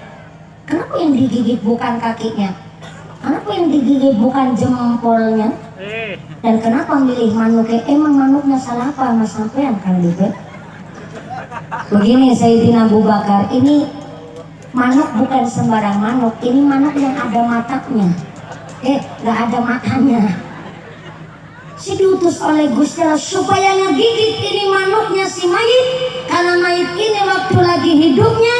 Kenapa yang digigit bukan kakinya? Kenapa yang digigit bukan jempolnya? Dan kenapa milih manuknya? Emang manuknya salah apa sama sampean Kang Lipe? Begini Sayyidina Abu Bakar, ini manuk bukan sembarang manuk. Ini manuk yang ada matanya. Gak ada matanya. Si diutus oleh Gusti Allah supaya ngegigit ini manuknya si mayit. Karena mayit ini waktu lagi hidupnya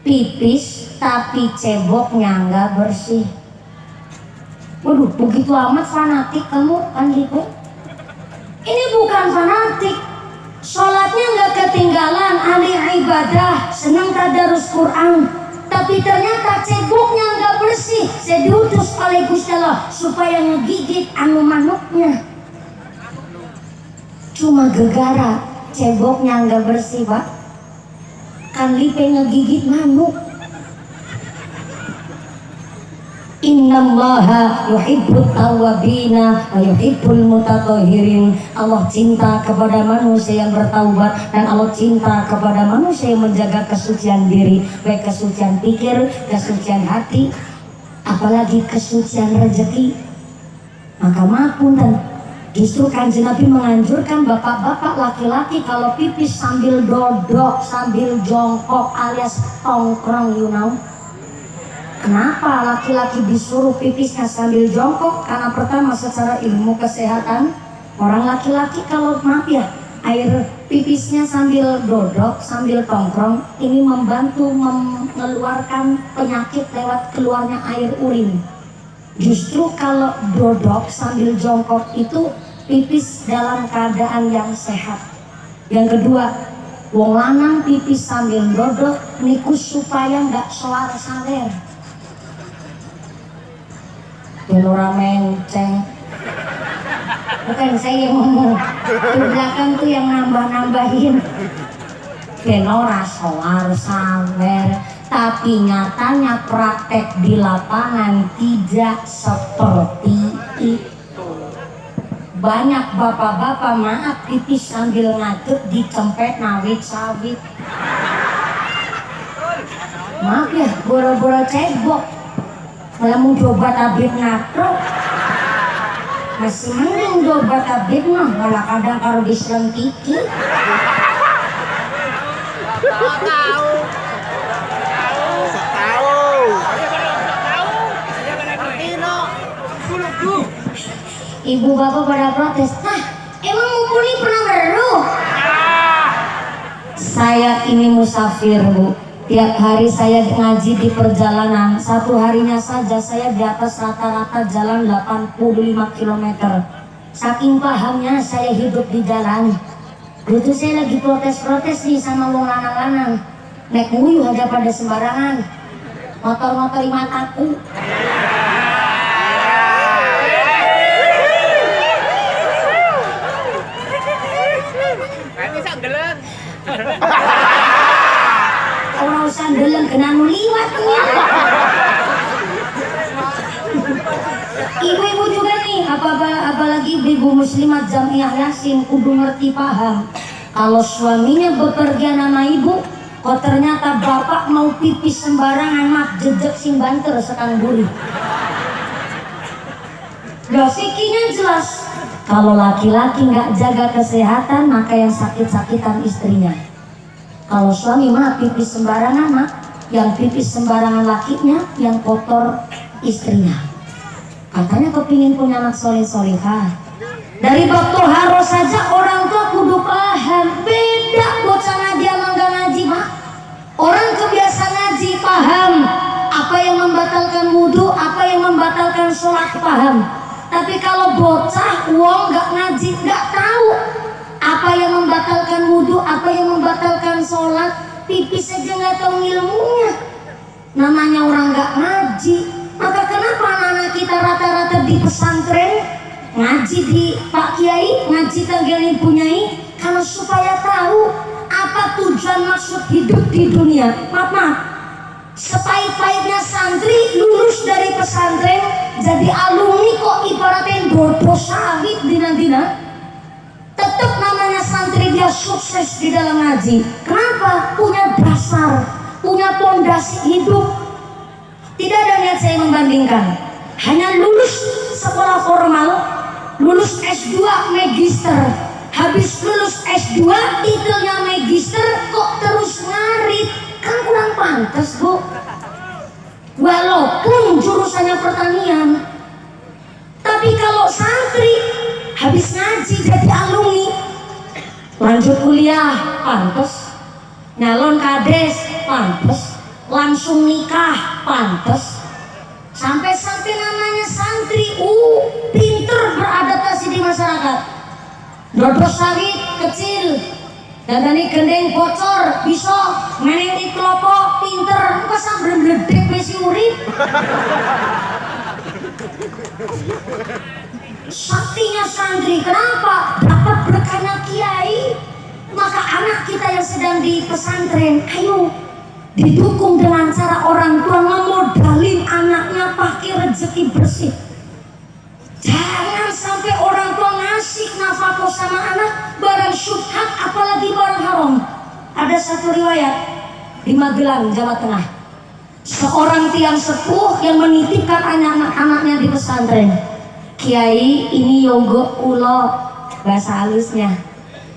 pipis tapi ceboknya nggak bersih. Waduh, begitu amat fanatik kamu Kang Lipe. Ini bukan fanatik, sholatnya nggak ketinggalan, ahli ibadah, senang tadarus Quran, tapi ternyata ceboknya nggak bersih. Saya diutus oleh Gusti Allah supaya ngegigit anu manuknya. Cuma gegara ceboknya nggak bersih Pak. Kang Lipe ngegigit manuk. Innallaha yuhibbut tawwabina wa yuhibbul mutatahhirin. Allah cinta kepada manusia yang bertaubat dan Allah cinta kepada manusia yang menjaga kesucian diri, baik kesucian pikir, kesucian hati, apalagi kesucian rezeki. Maka mapunten, justru Kanjeng Nabi menganjurkan bapak-bapak laki-laki kalau pipis sambil dodok, sambil jongkok alias tongkrong, you know. Kenapa laki-laki disuruh pipisnya sambil jongkok? Karena pertama secara ilmu kesehatan, orang laki-laki kalau maaf ya, air pipisnya sambil dodok, sambil tongkrong, ini membantu mengeluarkan penyakit lewat keluarnya air urin. Justru kalau dodok sambil jongkok itu pipis dalam keadaan yang sehat. Yang kedua, wong lanang pipis sambil dodok niku supaya nggak soar-saler. Gelora menceng. Bukan saya yang ngomong, di belakang tuh yang nambah-nambahin. Gelora soar sawer, tapi nyatanya praktek di lapangan tidak seperti itu. Banyak bapak-bapak maaf pipis sambil ngaduk dicempet nawit sawit. Maaf ya, boro-boro cebok. Kalau coba tabib natro masih mending coba tabib mah, malah kadang karo diselengkiki. Ibu bapak pada protes, emang mumpuni pernah ngeruh? Saya ini musafir Bu. Tiap hari saya ngaji di perjalanan, satu harinya saja saya di atas rata-rata jalan 85 km. Saking pahamnya saya hidup di jalan. Dulu saya lagi protes-protes nih sama wong lanang-lanang. Nek nguyuh aja pada sembarangan. Motor-motor mataku. Orang sandelan kena nuliwat nih. Ibu-ibu juga nih, apalagi ibu muslimat Jamiah Yasin kudu ngerti paham. Kalau suaminya bepergian sama ibu, kok ternyata bapak mau pipis sembarangan mak jejak sing banter sekang buri. Fikinya jelas. Kalau laki-laki nggak jaga kesehatan, maka yang sakit-sakitan istrinya. Kalau suami mah pipis sembarangan mah, yang pipis sembarangan lakinya, yang kotor istrinya. Katanya kepingin punya anak soleh-solehah. Dari bab toharo saja orang tua kudu paham. Beda bocah ngaji sama nggak ngaji mah. Orang kebiasa ngaji paham apa yang membatalkan wudhu, apa yang membatalkan sholat paham. Tapi kalau bocah uang nggak ngaji nggak tahu. sholat, pipis saja nggak tahu ilmunya. Namanya orang nggak ngaji. Maka kenapa anak-anak kita rata-rata di pesantren, ngaji di Pak Kiai, ngaji kalian Ibu Nyai? Karena supaya tahu apa tujuan maksud hidup di dunia. Maaf, sepahit-pahitnya santri lulus dari pesantren jadi alumni kok ibaratnya bodoh sawit dina-dina, tetap namanya santri dia sukses di dalam ngaji. Kenapa? Punya dasar, punya pondasi hidup. Tidak ada niat saya membandingkan, hanya lulus sekolah formal, lulus S2 magister, habis lulus S2 titelnya magister kok terus ngarit, kan kurang pantas Bu. Walaupun jurusannya pertanian, tapi kalau santri habis ngaji jadi alumni, lanjut kuliah pantas, nyalon kades pantas, langsung nikah pantas, sampai-sampai namanya santri pinter beradaptasi di masyarakat. Dodo sawit kecil, dadani gendeng bocor, bisa meneng di kelopok, pinter, kok sambil bledek besi urip. Saktinya santri, kenapa? Dapat berkahnya kiai. Maka anak kita yang sedang di pesantren, ayo didukung dengan cara orang tua ngemodalin anaknya pakai rezeki bersih. Jangan sampai orang tua ngasih nafkah sama anak barang syubhat, apalagi barang haram. Ada satu riwayat di Magelang, Jawa Tengah, seorang tiang sepuh yang menitipkan anak-anaknya di pesantren. Kiai, ini yogo ulo, bahasa halusnya.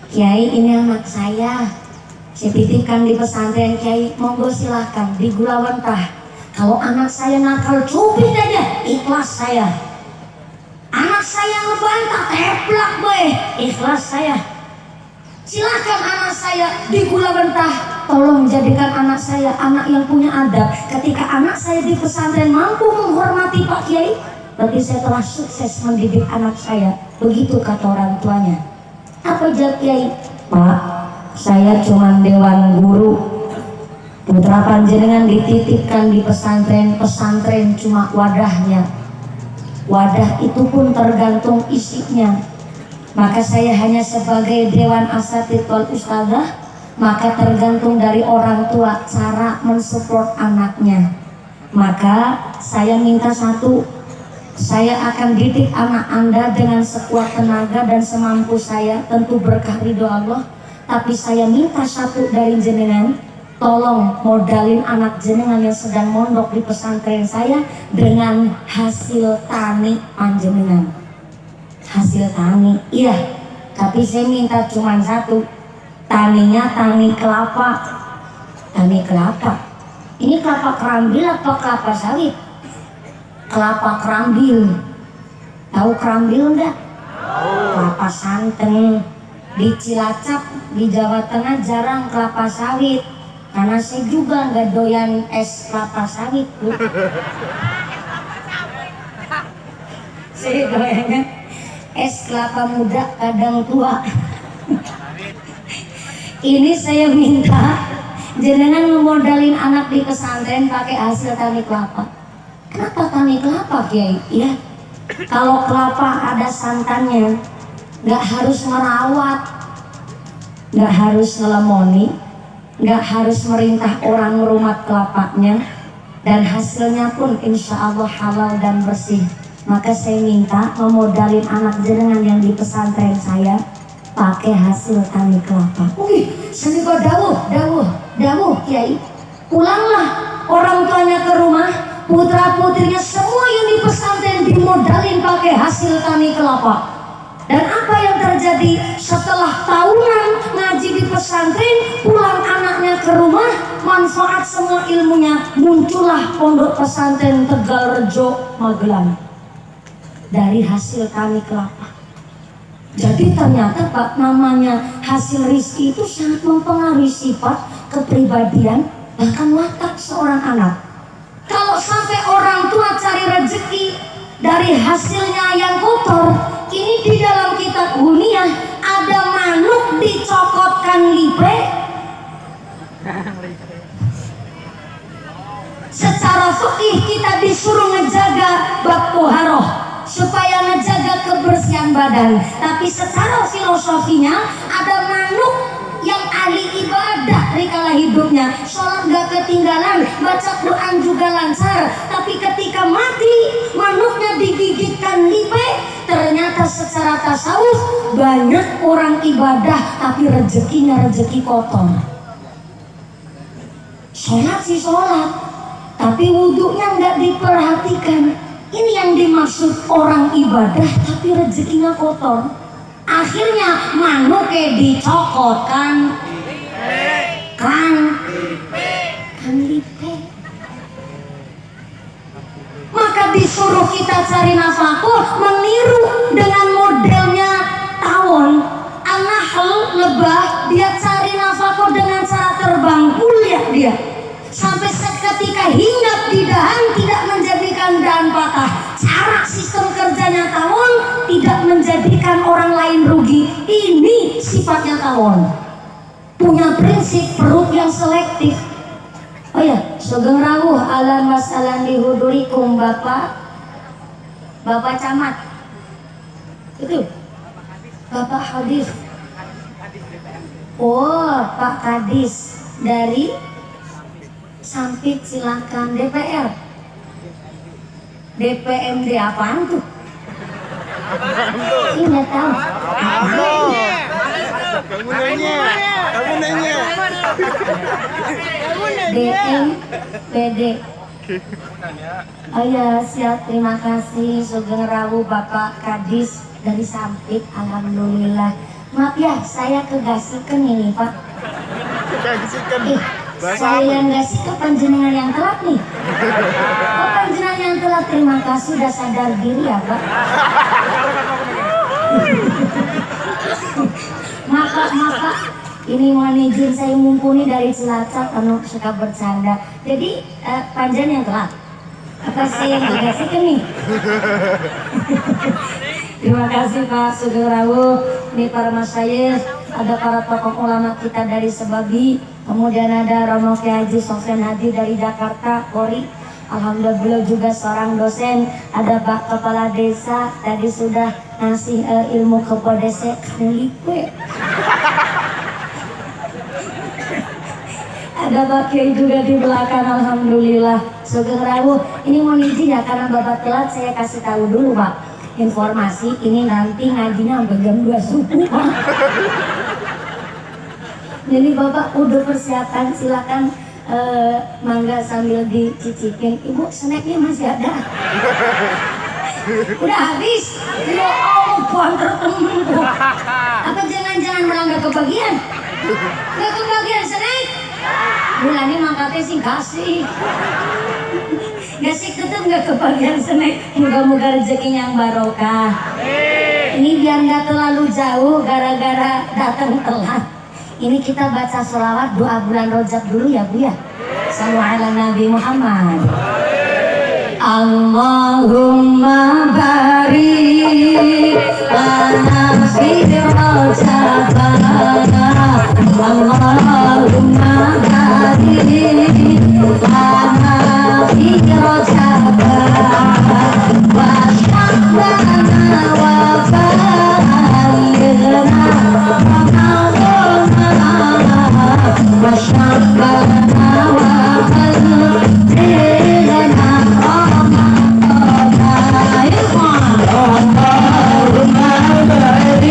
Kiai, ini anak saya titipkan di pesantren Kiai, monggo silahkan di Gula Wentah. Kalau anak saya nakal cubit aja, ikhlas saya. Anak saya ngebantah, teplak boy, ikhlas saya. Silahkan anak saya di Gula Wentah, tolong jadikan anak saya anak yang punya adab. Ketika anak saya di pesantren mampu menghormati Pak Kiai, berarti saya telah sukses mendidik anak saya. Begitu kata orang tuanya. Apa jawab Kiai? Pak, saya cuma dewan guru, putra panjenengan dititipkan di pesantren, pesantren cuma wadahnya, wadah itu pun tergantung isinya. Maka saya hanya sebagai dewan asatidz wal ustadzah, maka tergantung dari orang tua cara mensupport anaknya. Maka saya minta satu, saya akan didik anak Anda dengan sekuat tenaga dan semampu saya, tentu berkah ridho Allah. Tapi saya minta satu dari jenengan, tolong modalin anak jenengan yang sedang mondok di pesantren saya dengan hasil tani panjenengan. Hasil tani, iya. Tapi saya minta cuma satu, taninya tani kelapa. Tani kelapa. Ini kelapa kerambil atau kelapa sawit? Kelapa kerambil. Tahu kerambil enggak? Kelapa santen. Di Cilacap di Jawa Tengah jarang kelapa sawit, karena saya juga nggak doyan es kelapa sawit Bu. Saya doyannya es kelapa muda kadang tua. Ini saya minta jenengan memodalin anak di pesantren pakai hasil tani kelapa. Kenapa tani kelapa Kiai? Ya, kalau kelapa ada santannya, nggak harus merawat, nggak harus ngelemoni, nggak harus merintah orang merumat kelapanya, dan hasilnya pun insya Allah halal dan bersih. Maka saya minta memodalin anak jenengan yang di pesantren saya pakai hasil tani kelapa. Seni kok dawuh Kiai. Pulanglah orang tuanya ke rumah, putra putrinya semua yang di pesantren dimodalin pakai hasil tani kelapa. Dan apa yang terjadi setelah tahunan ngaji di pesantren, pulang anaknya ke rumah, manfaat semua ilmunya, muncullah pondok pesantren Tegalrejo Magelang dari hasil tani kelapa. Jadi ternyata Pak, namanya hasil rizki itu sangat mempengaruhi sifat, kepribadian, bahkan watak seorang anak. Kalau sampai orang tua cari rezeki dari hasilnya yang kotor, ini di dalam kitab Huniyah ada manuk dicokotkan lipe, bab toharoh supaya menjaga kebersihan badan. Tapi secara filosofinya ada manuk yang ahli ibadah rikala hidupnya, sholat gak ketinggalan, baca Quran juga lancar, tapi ketika mati manuknya digigitkan lipe. Ternyata secara tasawuf banyak orang ibadah tapi rezekinya rezeki kotor. Sholat sih sholat, tapi wudhunya nggak diperhatikan. Ini yang dimaksud orang ibadah tapi rezekinya kotor. Akhirnya manuknya dicokot kan lipe. Maka disuruh kita cari nafkah meniru dengan modelnya tawon. An-Nahl, lebah, dia cari nafkah dengan cara terbang, kuliah dia sampai seketika hinggap di dahan, tidak menjadikan dahan patah. Cara sistem kerjanya tawon tidak menjadikan orang lain rugi. Ini sifatnya tawon, punya prinsip perut yang selektif. Oh ya, sugeng rawuh ala masalan dihudurikum Bapak Camat. Itu Bapak Hadis. Oh, Pak Kadis dari Sampit, silakan. DPR, DPMD apaan tuh? Ini nggak tahu. Kamu nanya. DMPD. Oh ya, siap, terima kasih. Sugeng rawuh Bapak Kadis dari Sampit. Alhamdulillah. Maaf ya, saya kegasikan ini Pak. Saya nggak sih ke panjenengan yang telat nih. Oh, panjenengan yang telat, terima kasih sudah sadar diri ya Pak. Maka ini mohon izin saya mumpuni dari Cilacap, anu suka bercanda. Jadi panjenengan yang telat. Apa saya yang nggak sih nih? Terima kasih Pak Sugeng rawuh. Ini para masyayikh, ada para tokoh ulama kita dari Sebabi, kemudian ada Romo Kiai Haji Sofyan Hadi dari Jakarta, Polri. Alhamdulillah beliau juga seorang dosen. Ada Pak Kepala Desa, tadi sudah ngasih ilmu kepada desa kelipe. Ada Pak Kiai juga di belakang, alhamdulillah. Sugeng rawuh, ini mohon izin ya karena Bapak telat, saya kasih tahu dulu Pak. Informasi ini nanti ngajinya sampai jam 2 subuh Pak. Jadi Bapak udah persiapan, silakan mangga sambil dicicipin. Ibu snacknya masih ada? Udah habis? Ya Allah, banter temen tuh. Apa jangan-jangan merangga kebagian? Gak kebagian snack? Bulan ini mangkatnya sih kasih. Gak sih tetep gak kebagian snack. Moga-moga rezekinya yang barokah. Ini biar gak terlalu jauh gara-gara datang telat. Ini kita baca sholawat doa bulan Rajab dulu ya Bu ya. Sallu ala Nabi Muhammad. Allahumma barik lana fi Rajab. Allahumma barik lana fi Rajab. Wa sya'bana wa balighna وشربنا وخلقنا رمضان اللهم بارك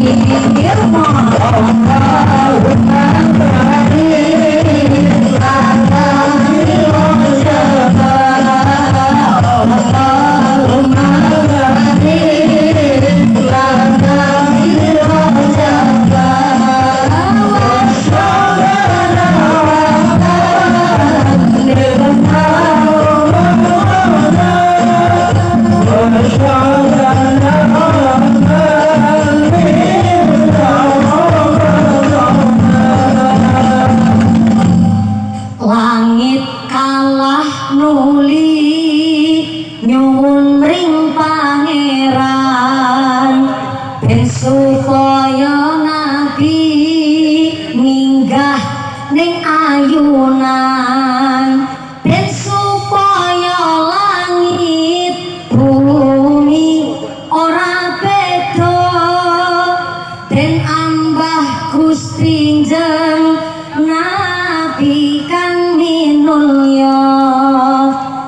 pinggir mall. Allahumma barik lana fi rojaba. Allahumma barik lana fi rojaba. Wa sya'lana langit kalah nuli nyuwun ring pangeran ben supaya nabi minggah ning ayunan ben supaya langit bumi ora beda den ambah Gusti njeng nabi kan minulya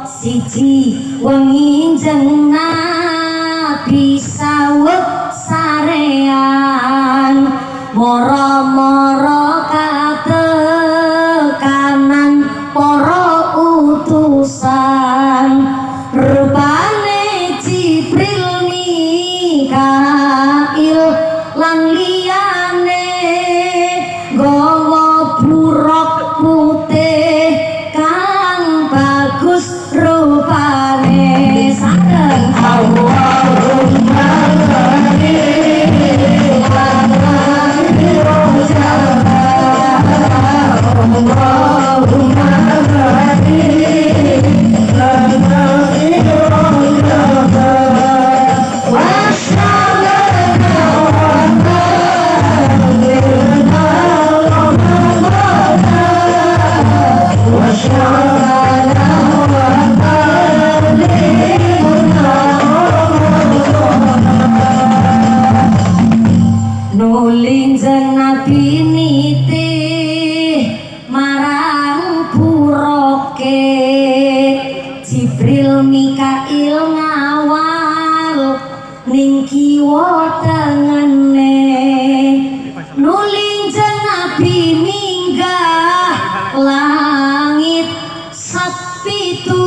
siji wengi njeng nabi sawet sarean moro-moro katekanan para utusan rupane Jibril Mikail lan liyane gawa buruk putih kang bagus rupane sareng Allahumma barik lana fi rojaba. Allahumma barik lana fi rojaba. Wa sya'lana nulin jeng nabi nitih marang buroke Jibril Mikail ngawal ning kiwa tengene nulin jeng nabi minggah langit sapitu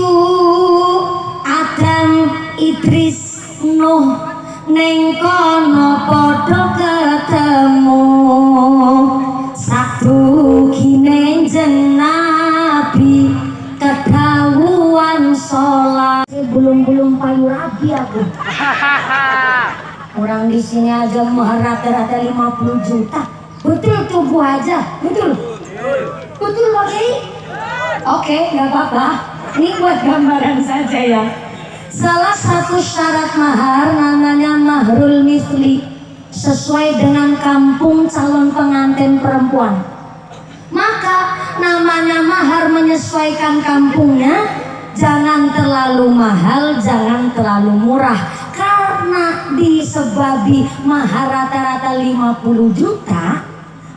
Adam Idris Nuh ning kono padha ketemu sadugine jeneng nabi kedawuhan sholat belum payu rabi aku. Orang di sini aja mahar rata-rata 50 juta. Betul tuh Bu aja, betul. Betul Pak Kiai? Oke, nggak apa-apa. Ini buat gambaran saja ya. Salah satu syarat mahar namanya mahrul misli, sesuai dengan kampung calon pengantin perempuan. Maka namanya mahar menyesuaikan kampungnya, jangan terlalu mahal, jangan terlalu murah. Karena disebabi mahar rata-rata 50 juta,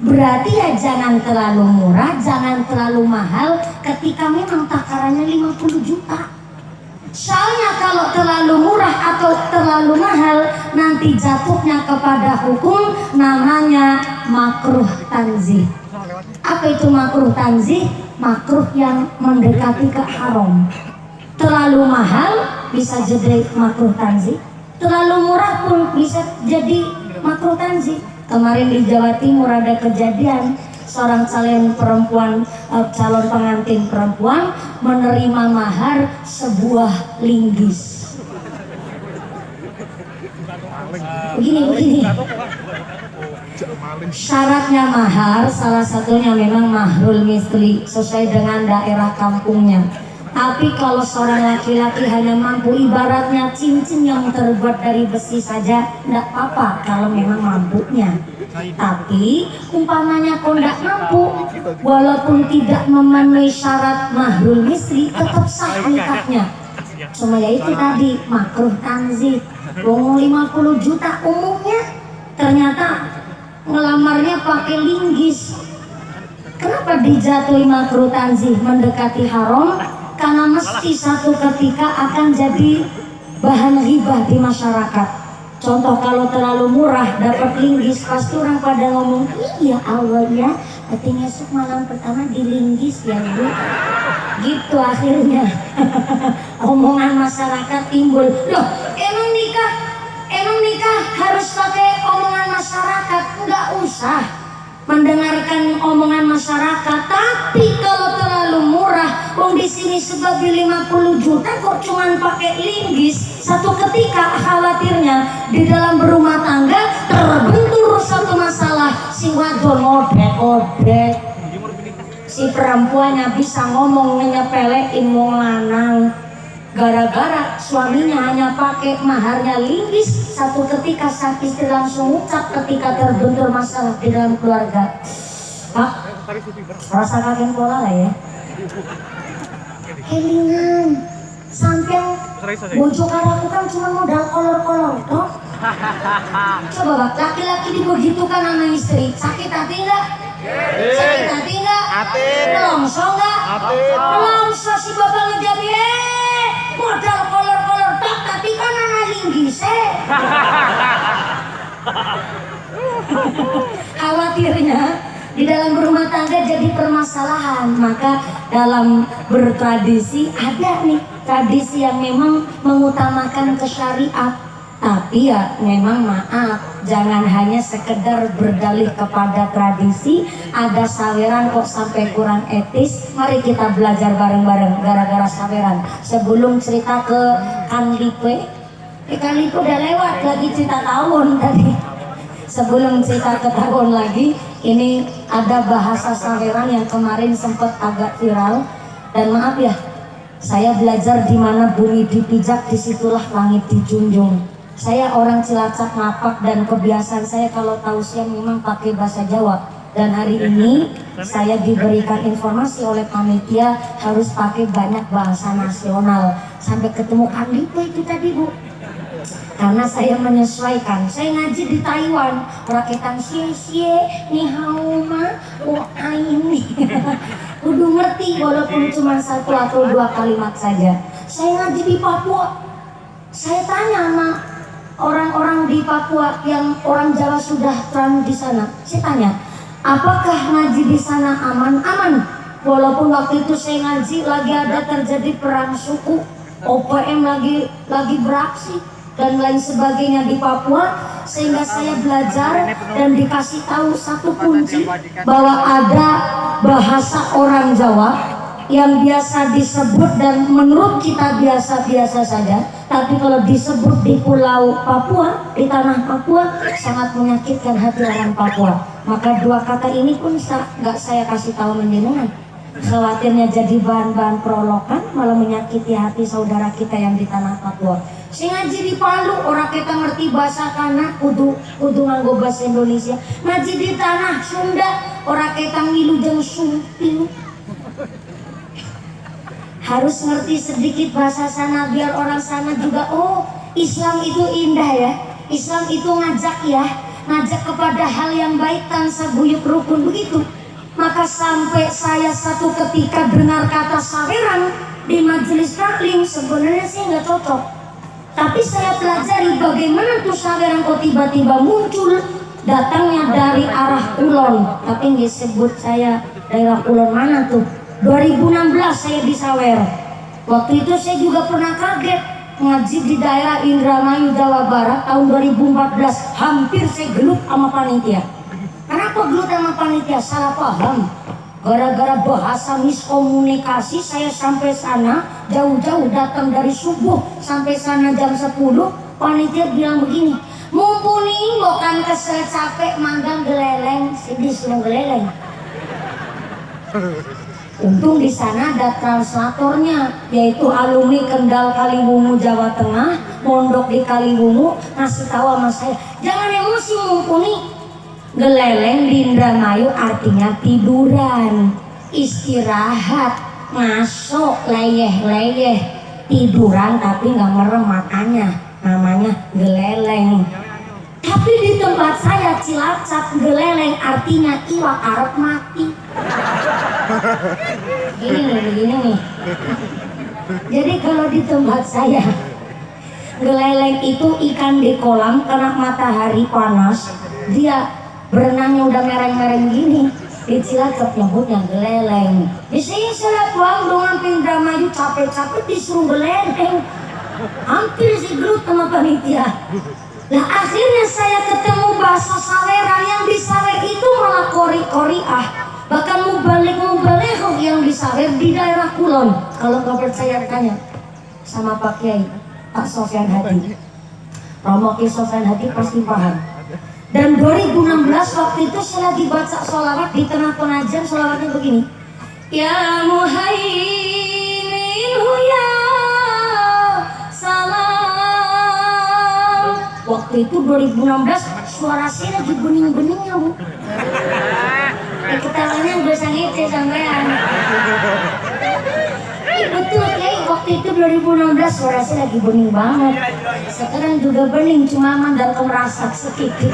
berarti ya jangan terlalu murah, jangan terlalu mahal ketika memang takarannya 50 juta. Soalnya kalau terlalu murah atau terlalu mahal, nanti jatuhnya kepada hukum namanya makruh tanzih. Apa itu makruh tanzih? Makruh yang mendekati ke haram. Terlalu mahal bisa jadi makruh tanzih, terlalu murah pun bisa jadi makruh tanzih. Kemarin di Jawa Timur ada kejadian seorang calon pengantin perempuan menerima mahar sebuah linggis. Begini. Syaratnya mahar salah satunya memang mahrul misli sesuai dengan daerah kampungnya. Tapi kalau seorang laki-laki hanya mampu ibaratnya cincin yang terbuat dari besi saja, tidak apa-apa kalau memang mampunya. Tapi umpamanya kau tidak mampu, walaupun tidak memenuhi syarat mahrul misli, tetap sah nikahnya. Cuma ya itu tadi makruh tanzih. 50 juta umumnya, ternyata ngelamarnya pakai linggis. Kenapa dijatuhi makruh tanzih mendekati haram? Karena mesti satu ketika akan jadi bahan ghibah di masyarakat. Contoh kalau terlalu murah dapat linggis, pasti orang pada ngomong, iya Allah ya, artinya esok malam pertama di linggis ya Bu. Gitu akhirnya. Omongan masyarakat timbul. Loh, emang nikah harus pakai omongan masyarakat? Enggak usah mendengarkan omongan masyarakat. Tapi kalau terlalu murah, di sini sebagai 50 juta kok cuman pakai linggis, satu ketika khawatirnya di dalam berumah tangga terbentur satu masalah. Si wadon odek-odek, si perempuannya bisa ngomong nyepelein wong lanang, gara-gara suaminya hanya pakai maharnya linggis. Satu ketika sang istri langsung ucap ketika terbentur masalah di dalam keluarga, Pak, rasa kaget pola lah ya. Kelingan, sampai bojo karaku kan cuma modal kolor-kolor toh. Coba Pak, laki-laki dibegitukan sama istri, sakit hati enggak? Sakit hati enggak? Nelongso enggak? Nelongso si bapak ngejawab, modal kolor-kolor tak, tapi kan anak linggis Khawatirnya di dalam berumah tangga jadi permasalahan. Maka dalam bertradisi ada nih tradisi yang memang mengutamakan kesyariat. Tapi ya memang maaf, jangan hanya sekedar berdalih kepada tradisi. Ada saweran kok sampai kurang etis. Mari kita belajar bareng-bareng gara-gara saweran. Sebelum cerita ke Kang Lipe, Kang Lipe udah lewat lagi cerita tahun tadi. Sebelum cerita ke tahun lagi, ini ada bahasa saweran yang kemarin sempat agak viral. Dan maaf ya, saya belajar di mana bumi dipijak, disitulah langit dijunjung. Saya orang Cilacap Ngapak dan kebiasaan saya kalau tausiah memang pakai bahasa Jawa. Dan hari ini saya diberikan informasi oleh panitia harus pakai banyak bahasa nasional. Sampai ketemu Kang Lipo itu tadi Bu. Karena saya menyesuaikan. Saya ngaji di Taiwan, rakyatan xie ni hao ma ini. Kudu ngerti walaupun cuma satu atau dua kalimat saja. Saya ngaji di Papua. Saya tanya sama orang-orang di Papua yang orang Jawa sudah terang di sana. Saya tanya, apakah ngaji di sana aman? Aman. Walaupun waktu itu saya ngaji lagi ada terjadi perang suku, OPM lagi beraksi dan lain sebagainya di Papua, sehingga saya belajar dan dikasih tahu satu kunci bahwa ada bahasa orang Jawa yang biasa disebut dan menurut kita biasa-biasa saja, tapi kalau disebut di pulau Papua, di tanah Papua, sangat menyakitkan hati orang Papua. Maka dua kata ini pun nggak saya kasih tahu menjenengan. Khawatirnya jadi bahan-bahan perolokan, malah menyakiti hati saudara kita yang di tanah Papua. Si ngaji di Palu, orang kita ngerti bahasa kana, kudu nganggo bahasa Indonesia. Ngaji di tanah Sunda, orang kita ngilu jeung sumping. Harus ngerti sedikit bahasa sana biar orang sana juga, oh Islam itu indah ya, Islam itu ngajak kepada hal yang baik tanpa guyub rukun begitu. Maka sampai saya satu ketika dengar kata saweran di majelis taklim, sebenarnya sih nggak cocok. Tapi saya pelajari bagaimana tuh saweran kok tiba-tiba muncul, datangnya dari arah Kulon. Tapi nggak sebut saya daerah Kulon mana tuh. 2016 saya di Sawer. Waktu itu saya juga pernah kaget ngaji di daerah Indramayu Jawa Barat tahun 2014. Hampir saya gelut sama panitia. Kenapa gelut sama panitia? Salah paham. Gara-gara bahasa miskomunikasi saya sampai sana jauh-jauh datang dari subuh sampai sana jam 10. Panitia bilang begini, mumpuni bukan kesel capek manggang geleleng, sidis lo geleleng. Untung di sana ada translatornya, yaitu alumni Kendal Kaliwungu Jawa Tengah, mondok di Kaliwungu, ngasih tahu sama saya, jangan emosi mumpuni. Geleleng di Indramayu artinya tiduran, istirahat, ngasok, leyeh-leyeh, tiduran tapi nggak merem, makanya namanya geleleng. Tapi di tempat saya Cilacap, geleleng artinya iwak arep mati. Begini nih. Jadi kalau di tempat saya Geleleng itu ikan di kolam kena matahari panas, dia berenangnya udah mereng-mereng gini. Di Cilacap nyebutnya geleleng. Di sini saya pulang dengan Pindramayu capek-capek disuruh geleleng. Hampir si gerut sama panitia. Nah akhirnya saya ketemu bahasa Saweran yang di Sawer itu malah kori-koriah. Bahkan mubalik yang di Sawer di daerah Kulon. Kalau nggak percaya tanya sama Pak Kiai, Pak Sofyan Hadi. Romo Ki Sofyan Hadi pasti paham. Dan 2016 waktu itu saya lagi baca sholawat di tengah pengajian, sholawatnya begini. Ya Muhaiminu ya salam. Waktu itu 2016 suara saya lagi bening-beningnya bu. Ketawanya udah sangit sampean. Betul Kiai, waktu itu 2016 suara saya lagi bening banget. Sekarang juga bening, cuma mandal kemerasak sedikit.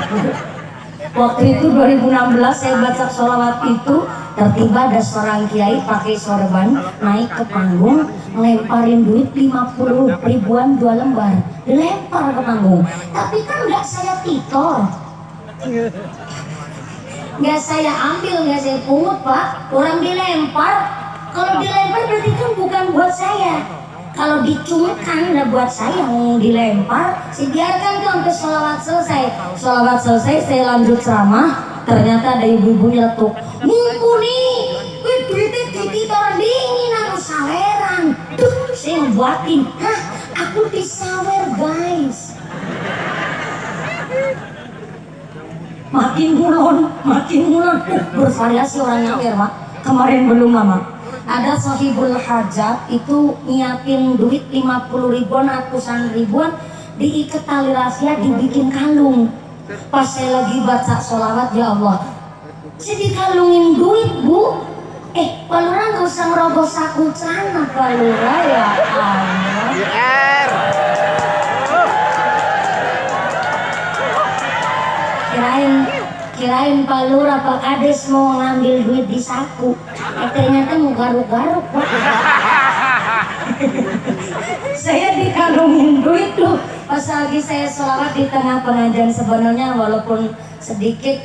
Waktu itu 2016 saya baca sholawat itu, tiba-tiba ada seorang kiai pakai sorban naik ke panggung, ngelemparin duit 50 ribuan 2 lembar, dilempar ke panggung. Tapi kan nggak saya titor, nggak saya ambil, nggak saya pungut pak, orang dilempar. Kalau dilempar berarti kan bukan buat saya. Kalau dicungkan udah buat saya yang dilempar. Saya biarkan tuh sampai sholawat selesai. Sholawat selesai saya lanjut ceramah. Ternyata ada ibu-ibu nyeletuk. Mumpuni, duitnya dititor dingin aku Saweran. Tuh saya ngebuatin. Hah, aku di Sawer guys. Makin mulon. Bervariasi orang Nyawer pak. Kemarin belum lama. Ada sahibul hajat itu nyiapin duit 50 ribuan, ratusan ribuan, diikat tali rahasia, dibikin kalung. Pas saya lagi baca sholawat, ya Allah, saya dikalungin duit bu. Palura gak usah ngerogoh saku celana Palura ya Allah. Kirain Pak Lurah Pak Kades mau ngambil duit di saku, ternyata mau garuk-garuk Pak. Saya dikalungin duit tuh pas lagi saya sholawat di tengah pengajian. Sebenarnya walaupun sedikit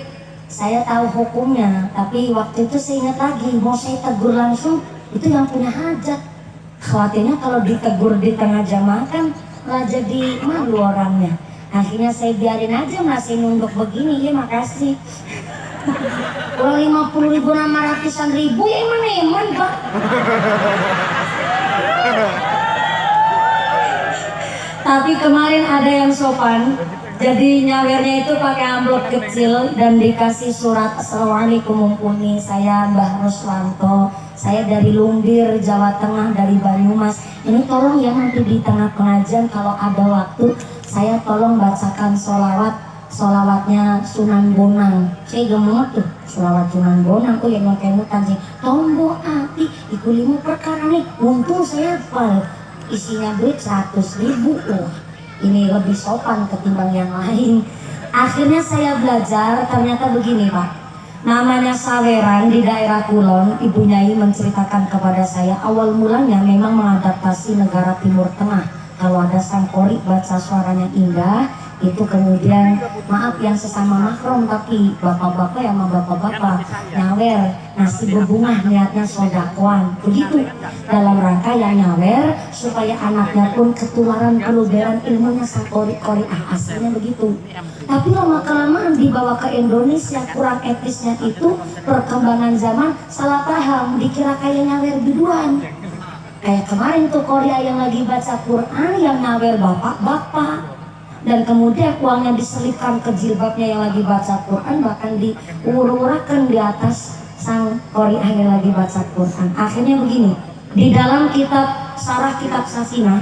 saya tahu hukumnya, tapi waktu itu saya ingat lagi mau saya tegur langsung itu yang punya hajat. Khawatirnya kalau ditegur di tengah jamaah kan nggak jadi malu orangnya. Akhirnya saya biarin aja, masih nunduk begini, ya makasih. Kalau 50 ribu sama ratusan ribu ya eman pak. Tapi kemarin ada yang sopan, jadi nyawernya itu pakai amplop kecil dan dikasih surat. Assalamualaikum mumpuni, saya Mbah Ruswanto, saya dari Lumbir, Jawa Tengah, dari Banyumas. Ini tolong ya nanti di tengah pengajian kalau ada waktu, saya tolong bacakan sholawatnya Sunan Bonang. Saya gemuk tuh sholawat Sunan Bonang tuh yang kemut-kemutan sih. Tombo ati iku 5 perkara nih. Untung saya hafal. Isinya duit 100 ribu loh. Ini lebih sopan ketimbang yang lain. Akhirnya saya belajar, ternyata begini pak. Namanya Saweran di daerah Kulon. Ibu Nyai menceritakan kepada saya awal mulanya memang mengadaptasi negara Timur Tengah. Kalau ada sangkori baca suaranya indah, itu kemudian maaf yang sesama mahram, tapi bapak-bapak ya sama bapak-bapak nyawer nasi berbunga niatnya sodakoan begitu, dalam rangka yang nyawer supaya anaknya pun ketularan keluberan ilmunya sangkori-kori aslinya begitu. Tapi lama kelamaan dibawa ke Indonesia, kurang etisnya itu perkembangan zaman salah paham, dikira kayak nyawer biduan. Kayak kemarin tuh Korea yang lagi baca Quran yang nyawer bapak-bapak, dan kemudian uangnya diselipkan ke jilbabnya yang lagi baca Quran, bahkan diurur-urakan di atas sang Korea yang lagi baca Quran. Akhirnya begini, di dalam kitab Sarah Kitab Safinah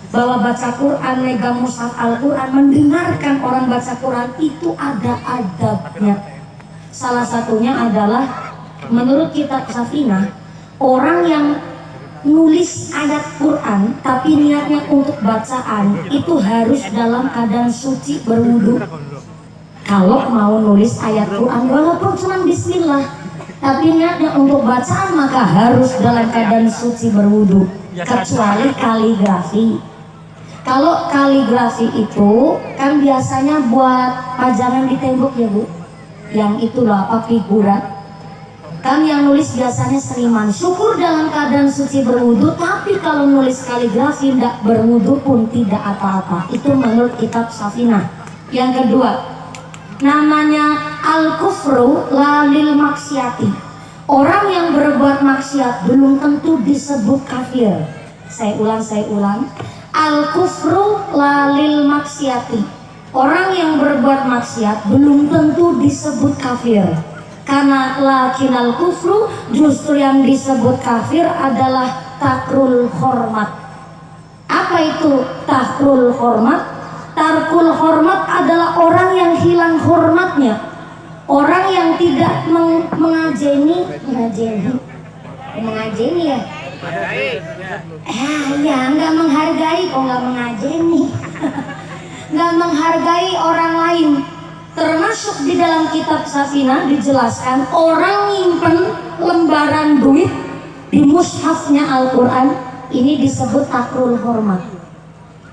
bahwa baca Quran, megang mushaf Al-Quran, mendengarkan orang baca Quran itu ada adabnya. Salah satunya adalah menurut kitab Safinah, orang yang nulis ayat Quran tapi niatnya untuk bacaan itu harus dalam keadaan suci berwudu. Kalau mau nulis ayat Quran walaupun cuma bismillah tapi niatnya untuk bacaan maka harus dalam keadaan suci berwudu, kecuali kaligrafi. Kalau kaligrafi itu kan biasanya buat pajangan di tembok ya Bu. Yang itu loh apa, figuran. Kan yang nulis biasanya seniman. Syukur dalam keadaan suci berwudu, tapi kalau nulis kaligrafi tidak berwudu pun tidak apa-apa. Itu menurut kitab Safinah. Yang kedua, namanya al-kufru lalil maksiati. Orang yang berbuat maksiat belum tentu disebut kafir. Saya ulang. Al-kufru lalil maksiati. Orang yang berbuat maksiat belum tentu disebut kafir. Karena lakinal kufru, justru yang disebut kafir adalah takrul hormat. Apa itu takrul hormat? Tarkul hormat adalah orang yang hilang hormatnya. Orang yang tidak mengajeni ya. Ya nggak menghargai, kok nggak mengajeni. Nggak menghargai orang lain. Termasuk di dalam kitab Safinah dijelaskan orang nyimpen lembaran duit di mushafnya Al-Quran, ini disebut takrul hormat.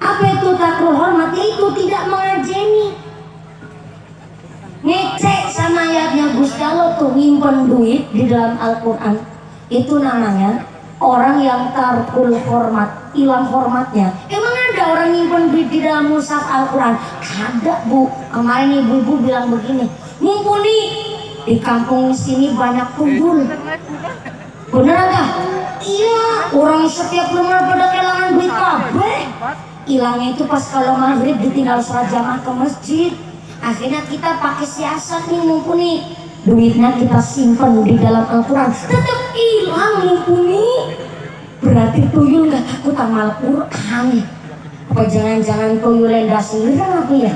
Apa itu takrul hormat? Itu tidak mengajeni, ngecek sama ayatnya Gusti Allah tuh, nyimpen duit di dalam Al-Quran. Itu namanya orang yang tarkul hormat, hilang hormatnya. Emang ada orang nyimpen duit di dalam mushaf Al-Quran? Ada Bu. Kemarin ibu-ibu bilang begini, mumpuni di kampung sini banyak tuyul. Bener gak? Iya, orang setiap rumah pada kehilangan duit kabeh. Hilangnya itu pas kalau maghrib ditinggal sholat jamaah ke masjid. Akhirnya kita pakai siasat nih, mumpuni duitnya kita simpen di dalam Al-Quran, tetap hilang mumpuni. Berarti tuyul gak takut sama Al-Quran. Apa jangan-jangan tuyul lendasiran apa ya?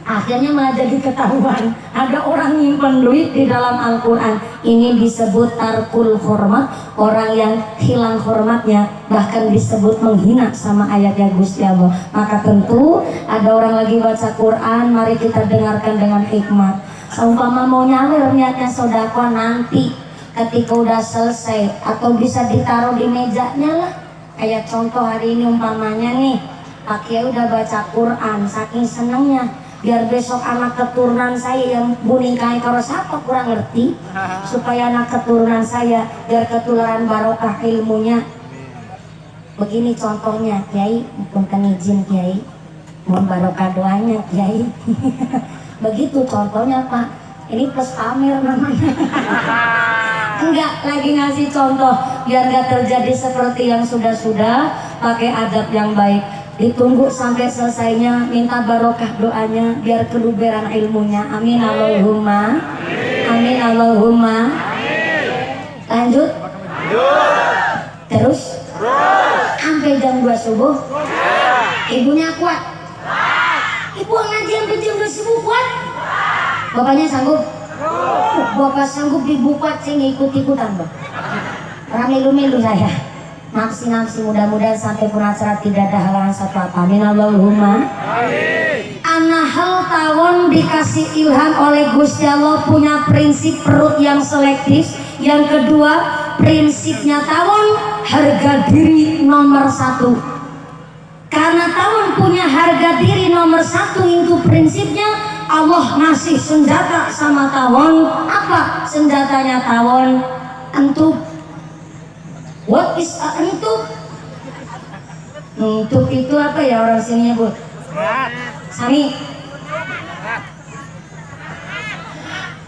Akhirnya malah jadi ketahuan ada orang nyimpen duit di dalam Al-Quran. Ini disebut tarkul hormat, orang yang hilang hormatnya, bahkan disebut menghina sama ayatnya Gusti Allah. Maka tentu ada orang lagi baca Quran, mari kita dengarkan dengan hikmat. Seumpama mau nyawer niatnya sodako, nanti ketika udah selesai atau bisa ditaruh di mejanya lah. Kayak contoh hari ini umpamanya nih, Pak Kiai udah baca Quran, saking senengnya, biar besok anak keturunan saya yang buningkai karo siapa kurang ngerti, supaya anak keturunan saya biar ketularan barokah ilmunya. Begini contohnya Kiai, punten izin Kiai, mohon barokah doanya Kiai. Begitu contohnya Pak, ini plus pamer namanya. Enggak, lagi ngasih contoh biar gak terjadi seperti yang sudah-sudah, pakai adab yang baik. Ditunggu sampai selesainya, minta barokah doanya biar keluberan ilmunya. Amin Allahumma. Amin Allahumma. Lanjut. Terus sampai jam 2 subuh. Ibunya kuat. Ibu ngaji sampai jam 2 subuh kuat. Bapaknya sanggup. Bapak sanggup dibuka, saya ngikut-ikutan Bang. Orang milu-milu saya. Nafsi-nafsi, mudah-mudahan sampai pun acara tidak ada halangan satu apa. Amin Allahumma. Anahal tawon dikasih ilham oleh Gusti Allah punya prinsip perut yang selektif. Yang kedua, prinsipnya tawon harga diri nomor 1. Karena tawon punya harga diri nomor 1, itu prinsipnya Allah ngasih senjata sama tawon. Apa senjatanya tawon? Entub. What is a entub? Entub itu apa ya orang sini nyebut? Sami.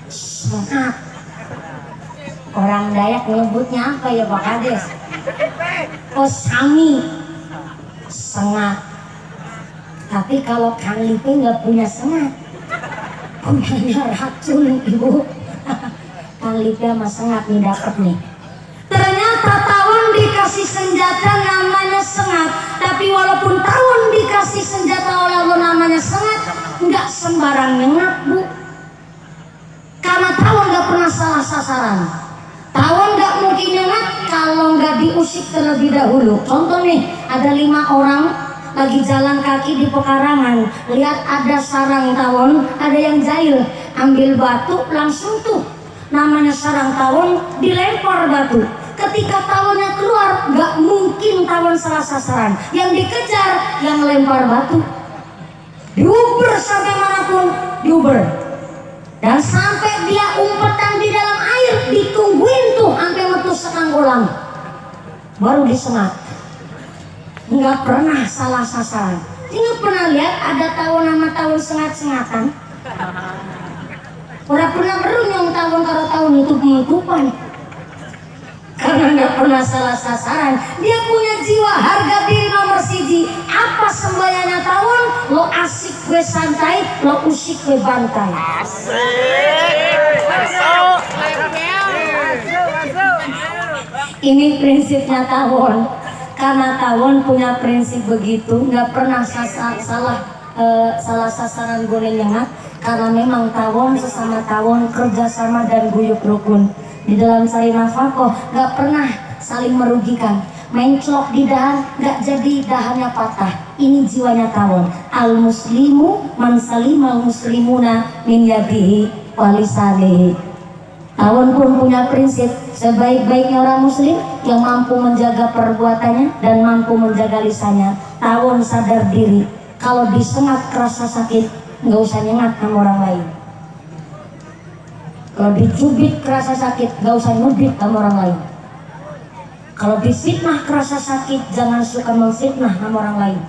Semangat. Orang Dayak nyebutnya apa ya Pak Kades? Oh sami. Sengat. Tapi kalau Kang Lipe nggak punya sengat, punya racun Ibu. Kang Lipe sama sengat nih dapet nih. Ternyata tawon dikasih senjata namanya sengat. Tapi walaupun tawon dikasih senjata oleh Allah namanya sengat, nggak sembarang nyengat Bu. Karena tawon nggak pernah salah sasaran. Tawon nggak mungkin nyengat kalau nggak diusik terlebih dahulu. Contoh nih, ada 5 orang lagi jalan kaki di pekarangan, lihat ada sarang tawon, ada yang jahil, ambil batu langsung tuh, namanya sarang tawon, dilempar batu. ketika tawonnya keluar, nggak mungkin tawon salah sasaran. Yang dikejar yang lempar batu, diuber sampai manapun, diuber. Dan sampai dia umpetan di dalam air, ditungguin tuh sampai metu sekanggolang, baru disengat. Nggak pernah salah sasaran. Nggak pernah lihat ada tawon nama tawon sengat-sengatan. Udah pernah berunyong tawon karo tawon itu pengutupan. Karena nggak pernah salah sasaran. Dia punya jiwa harga diri nomor siji. Apa sembayanya tawon? Lo asik gue santai, lo usik gue bantai. Ini prinsipnya tawon. Karena tawon punya prinsip begitu, nggak pernah salah sasaran goreng nyengat. Karena memang tawon sesama tawon kerjasama dan guyup rukun. Di dalam sari nafkah nggak pernah saling merugikan. Main celok di dahan nggak jadi dahannya patah. Ini jiwanya tawon. Al muslimu man salimal muslimuna min yadihi wa lisanihi. Tawon pun punya prinsip, sebaik-baiknya orang muslim yang mampu menjaga perbuatannya dan mampu menjaga lisannya. Tawon sadar diri, kalau disengat kerasa sakit, nggak usah nyengat sama orang lain. Kalau dicubit kerasa sakit, nggak usah nyubit sama orang lain. Kalau difitnah kerasa sakit, jangan suka memfitnah sama orang lain.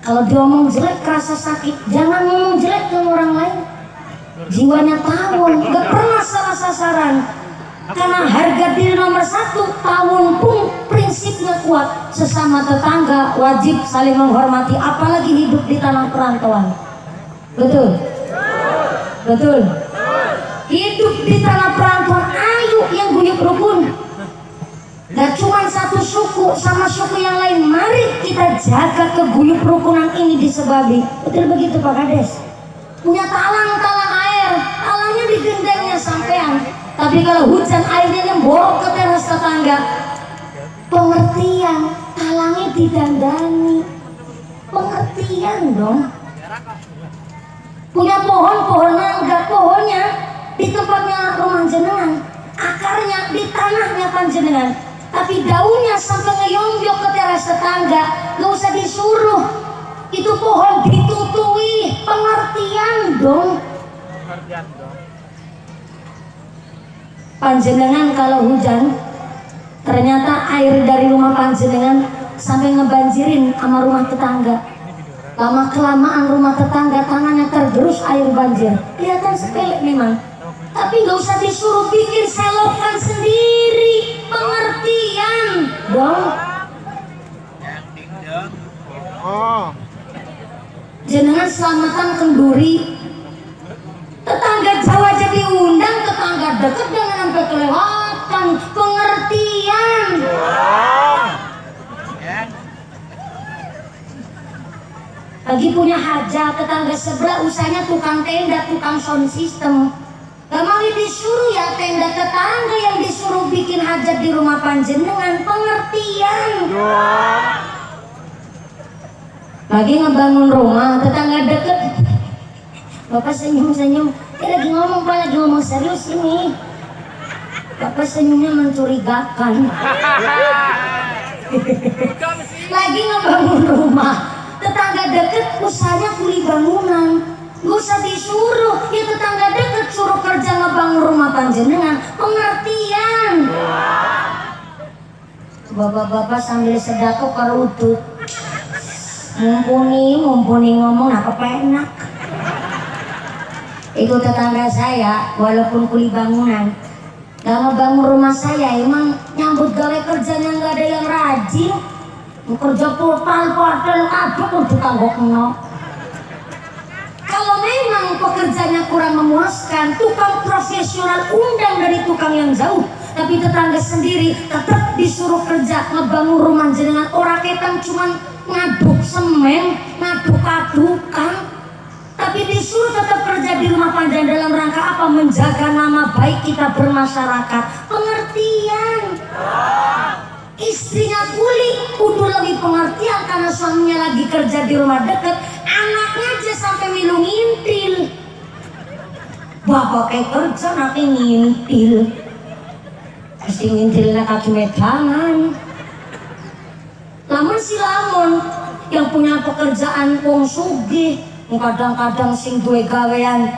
Kalau diomong jelek kerasa sakit, jangan ngomong jelek sama orang lain. Jiwanya tawon, gak pernah salah sasaran. Karena harga diri nomor satu, tawon pun prinsipnya kuat. Sesama tetangga wajib saling menghormati, apalagi hidup di tanah perantauan. Betul? Betul? Hidup di tanah perantauan, ayo yang guyup rukun. Gak cuma satu suku sama suku yang lain. Mari kita jaga keguyup rukunan ini disebabi. Betul begitu Pak Kades? Punya talang-talang air, talangnya di gendengnya sampean. Tapi kalau hujan airnya nyemborok ke teras tetangga. Pengertian, talangnya didandani. Pengertian dong. Punya pohon mangga, pohonnya di tempatnya rumah jenengan, akarnya di tanahnya panjenengan. Tapi daunnya sampai ngeyombyok ke teras tetangga, gak usah disuruh. Itu pohon ditutui, pengertian dong. Panjenengan kalau hujan, ternyata air dari rumah panjenengan sampai ngebanjirin sama rumah tetangga. Lama kelamaan rumah tetangga tangannya tergerus air banjir. Kelihatan sepele memang, tapi gak usah disuruh bikin selokan sendiri. Pengertian dong. Jenengan selamatan kenduri, tetangga Jawa jadi undang, tetangga deket jangan sampai kelewatan. Pengertian. Lagi punya hajat, tetangga sebelah usahanya tukang tenda, tukang sound system. Gak mau disuruh ya tenda tetangga yang disuruh bikin hajat di rumah panjenengan. Pengertian. Lagi ngebangun rumah, tetangga deket. Bapak senyum-senyum, dia lagi ngomong Pak, lagi ngomong serius ini. Bapak senyumnya mencurigakan. Lagi ngebangun rumah, tetangga deket usahanya kuli bangunan. Gak usah disuruh, ya tetangga deket suruh kerja ngebangun rumah panjenengan. Pengertian. Bapak-bapak sambil sedekah karo udut. Mumpuni ngomong nah kepenak. Itu tetangga saya, walaupun kuli bangunan, gak ngebangun rumah saya, emang nyambut gawe kerjanya gak ada yang rajin. Kerja total padahal kabeh kudu kanggo kena. Kalau memang pekerjaannya kurang memuaskan, tukang profesional undang dari tukang yang jauh. Tapi tetangga sendiri tetap disuruh kerja ngebangun rumah jenengan. Ora ketang cuman ngaduk semen, ngaduk-adukan, tapi disuruh tetap kerja di rumah panjenengan dalam rangka apa? Menjaga nama baik kita bermasyarakat. Pengertian. Istrinya kuli kudu lebih pengertian karena suaminya lagi kerja di rumah dekat. Anaknya aja sampai milu ngintil. Bapak kayak kerja nanti ngintil. mesti ngintilnya kaki medangan. Lamun si lamun yang punya pekerjaan wong sugih, kadang-kadang sing duwe gawean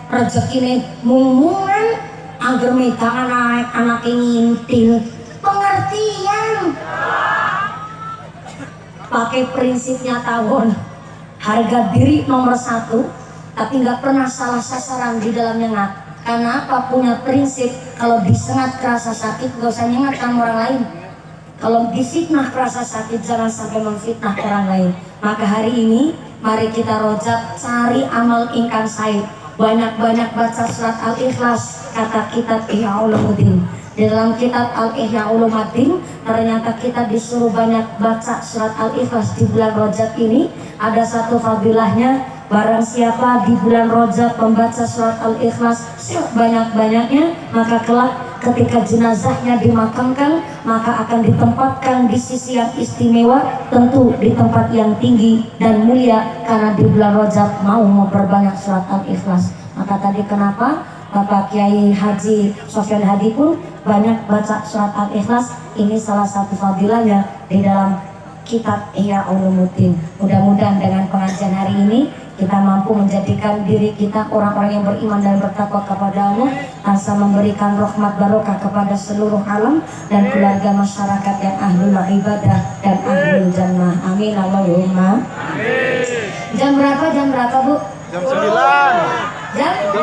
rezekine mung-mungan, angger medangan anake ngintil. Pengertian. Pakai prinsipnya tawon, harga diri nomor 1, tapi nggak pernah salah sasaran di dalam nyengat. Karena apa? Punya prinsip, kalau disengat kerasa sakit gak usah nyengat sama orang lain. Kalau difitnah kerasa sakit jangan sampai memfitnah orang lain. Maka hari ini mari kita rojak cari amal ingkang sae. Banyak-banyak baca surat Al-Ikhlas, kata kitab Ihya Ulumuddin. Di dalam kitab Al-Ihya Ulumuddin ternyata kita disuruh banyak baca surat Al-Ikhlas di bulan Rajab ini. Ada satu fadilahnya, barang siapa di bulan Rajab membaca surat Al-Ikhlas sebanyak-banyaknya, maka kelak ketika jenazahnya dimakamkan maka akan ditempatkan di sisi yang istimewa, tentu di tempat yang tinggi dan mulia, karena di bulan Rajab mau memperbanyak surat Al-Ikhlas. Maka tadi kenapa Bapak Kiai Haji Sofyan Hadi pun banyak baca surat Al-Ikhlas. Ini salah satu fadilahnya di dalam kitab Ihya Ulumuddin. Mudah-mudahan dengan pengajian hari ini kita mampu menjadikan diri kita orang-orang yang beriman dan bertakwa kepada Allah, asa memberikan rahmat barokah kepada seluruh alam dan keluarga masyarakat yang ahlul ibadah dan ahlul jannah. Amin Allahumma. Jam berapa Bu? Jam 9. Jam 9.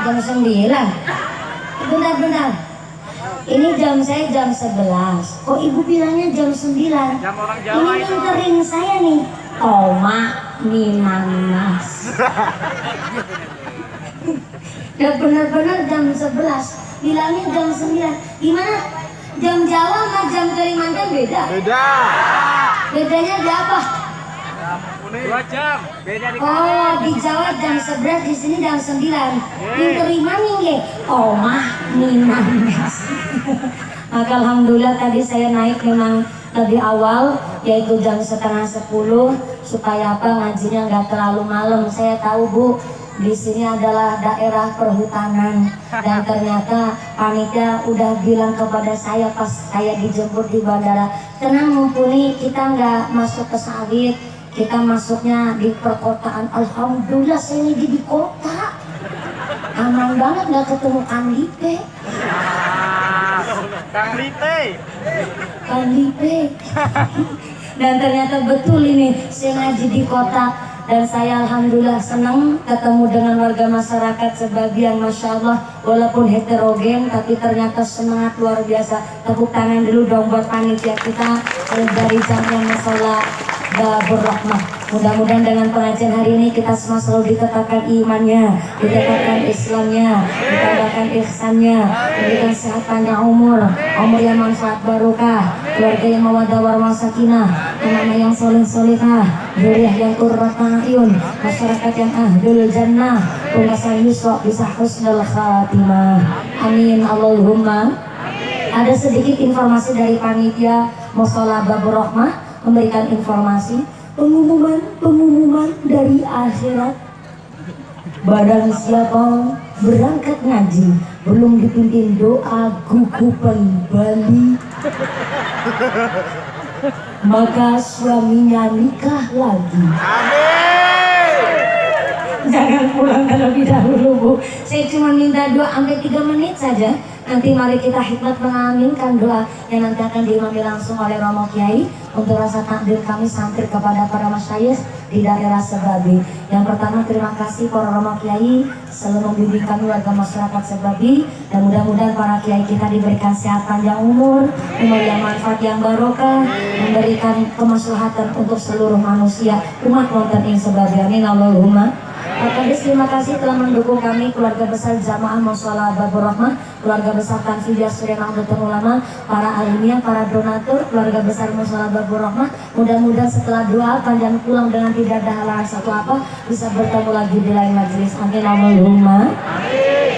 Jam 9. Bentar. Ini jam saya jam 11. Kok ibu bilangnya jam 9? Jam orang Jawa ini itu. nginterin saya nih. Toma Nimanas. Dan benar-benar jam 11. Bilangnya jam 9. Gimana? Jam Jawa sama jam Kalimantan beda? Beda. Bedanya di apa? 2 jam. Beda di Oh, di Jawa jam 11, di sini jam 9. Diterima nih, Toma Nimanas. Maka alhamdulillah tadi saya naik memang lebih awal, yaitu jam setengah 10, supaya apa, ngajinya nggak terlalu malam. Saya tahu Bu, di sini adalah daerah perhutanan, dan ternyata panitia udah bilang kepada saya pas saya dijemput di bandara, tenang mumpuni kita nggak masuk ke sawit, kita masuknya di perkotaan. Alhamdulillah saya ini di kota, aman banget, nggak ketemu Kang Lipe. Kang Lipe. Dan ternyata betul ini saya ngaji di kota. Dan saya alhamdulillah senang ketemu dengan warga masyarakat sebagian, masya Allah, walaupun heterogen tapi ternyata semangat luar biasa. Tepuk tangan dulu dong buat panitia kita dari Jamiah Musola Babur Rahmah. Mudah-mudahan dengan pengajian hari ini kita semua selalu ditetapkan imannya, ditetapkan Islamnya, ditambahkan ihsannya, diberikan sehat panjang umur yang manfaat barokah, keluarga yang mawaddah warahmah sakinah, anak yang soleh solehah, zuriyah yang qurrat a'yun, masyarakat yang ahlul jannah, pembahasan yusra bisa husnul khatimah. Amin Allahumma. Ada sedikit informasi dari panitia Musola Babur Rahmah memberikan informasi pengumuman dari akhirat. Barang siapa berangkat ngaji belum dipimpin doa gugupan Bali, maka suaminya nikah lagi. Jangan pulang terlebih dahulu Bu. Saya cuma minta doa sampai 3 menit saja. Nanti mari kita hikmat mengaminkan doa yang nanti akan diimami langsung oleh Romo Kiai untuk rasa takdir kami santri kepada para masyayikh di daerah Sebabi. Yang pertama, terima kasih para Romo Kiai selalu membimbing kami warga masyarakat Sebabi, dan mudah-mudahan para kiai kita diberikan sehat panjang umur yang manfaat yang barokah, memberikan kemaslahatan untuk seluruh manusia umat wonten ing Sebabi. Amin Allahumma. Pak Kadis, terima kasih telah mendukung kami, keluarga besar Jamaah Musola Babur Rahmah, keluarga besar Tanfidiyah Surya Nahdlatul Ulama, para alumni, para donatur, keluarga besar Musola Babur Rahmah. Mudah-mudahan setelah doa panjang pulang dengan tidak ada halangan satu apa, bisa bertemu lagi di lain majelis. Amin Allahumma.